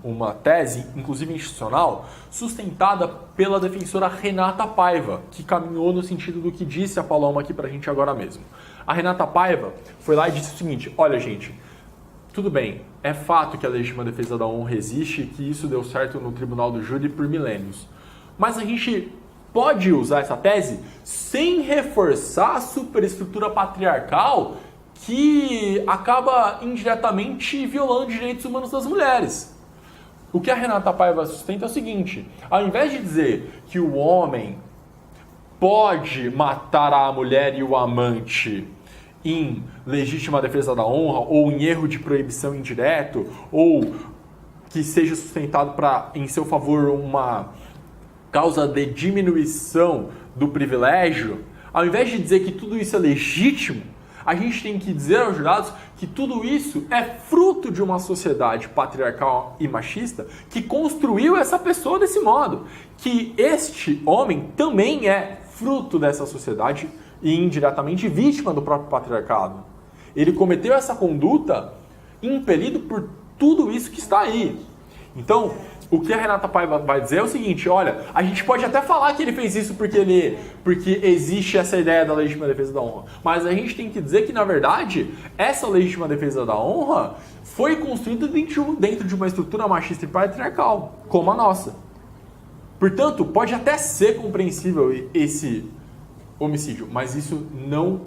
uma tese, inclusive institucional, sustentada pela defensora Renata Paiva, que caminhou no sentido do que disse a Paloma aqui pra gente agora mesmo. A Renata Paiva foi lá e disse o seguinte: olha, gente, tudo bem, é fato que a legítima defesa da honra existe e que isso deu certo no tribunal do júri por milênios. Mas a gente pode usar essa tese sem reforçar a superestrutura patriarcal que acaba indiretamente violando os direitos humanos das mulheres. O que a Renata Paiva sustenta é o seguinte: ao invés de dizer que o homem pode matar a mulher e o amante em legítima defesa da honra, ou em erro de proibição indireto, ou que seja sustentado em seu favor uma causa de diminuição do privilégio, ao invés de dizer que tudo isso é legítimo, a gente tem que dizer aos jurados que tudo isso é fruto de uma sociedade patriarcal e machista que construiu essa pessoa desse modo. Que este homem também é fruto dessa sociedade e indiretamente vítima do próprio patriarcado. Ele cometeu essa conduta impelido por tudo isso que está aí. Então, o que a Renata Paiva vai dizer é o seguinte: olha, a gente pode até falar que ele fez isso porque existe essa ideia da legítima defesa da honra, mas a gente tem que dizer que, na verdade, essa legítima defesa da honra foi construída dentro de uma estrutura machista e patriarcal, como a nossa. Portanto, pode até ser compreensível esse homicídio, mas isso não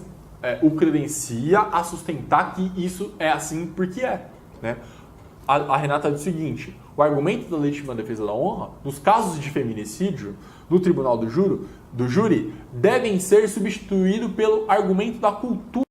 o credencia a sustentar que isso é assim porque é, né? A Renata diz o seguinte: o argumento da legítima defesa da honra, nos casos de feminicídio, no tribunal do júri, devem ser substituídos pelo argumento da cultura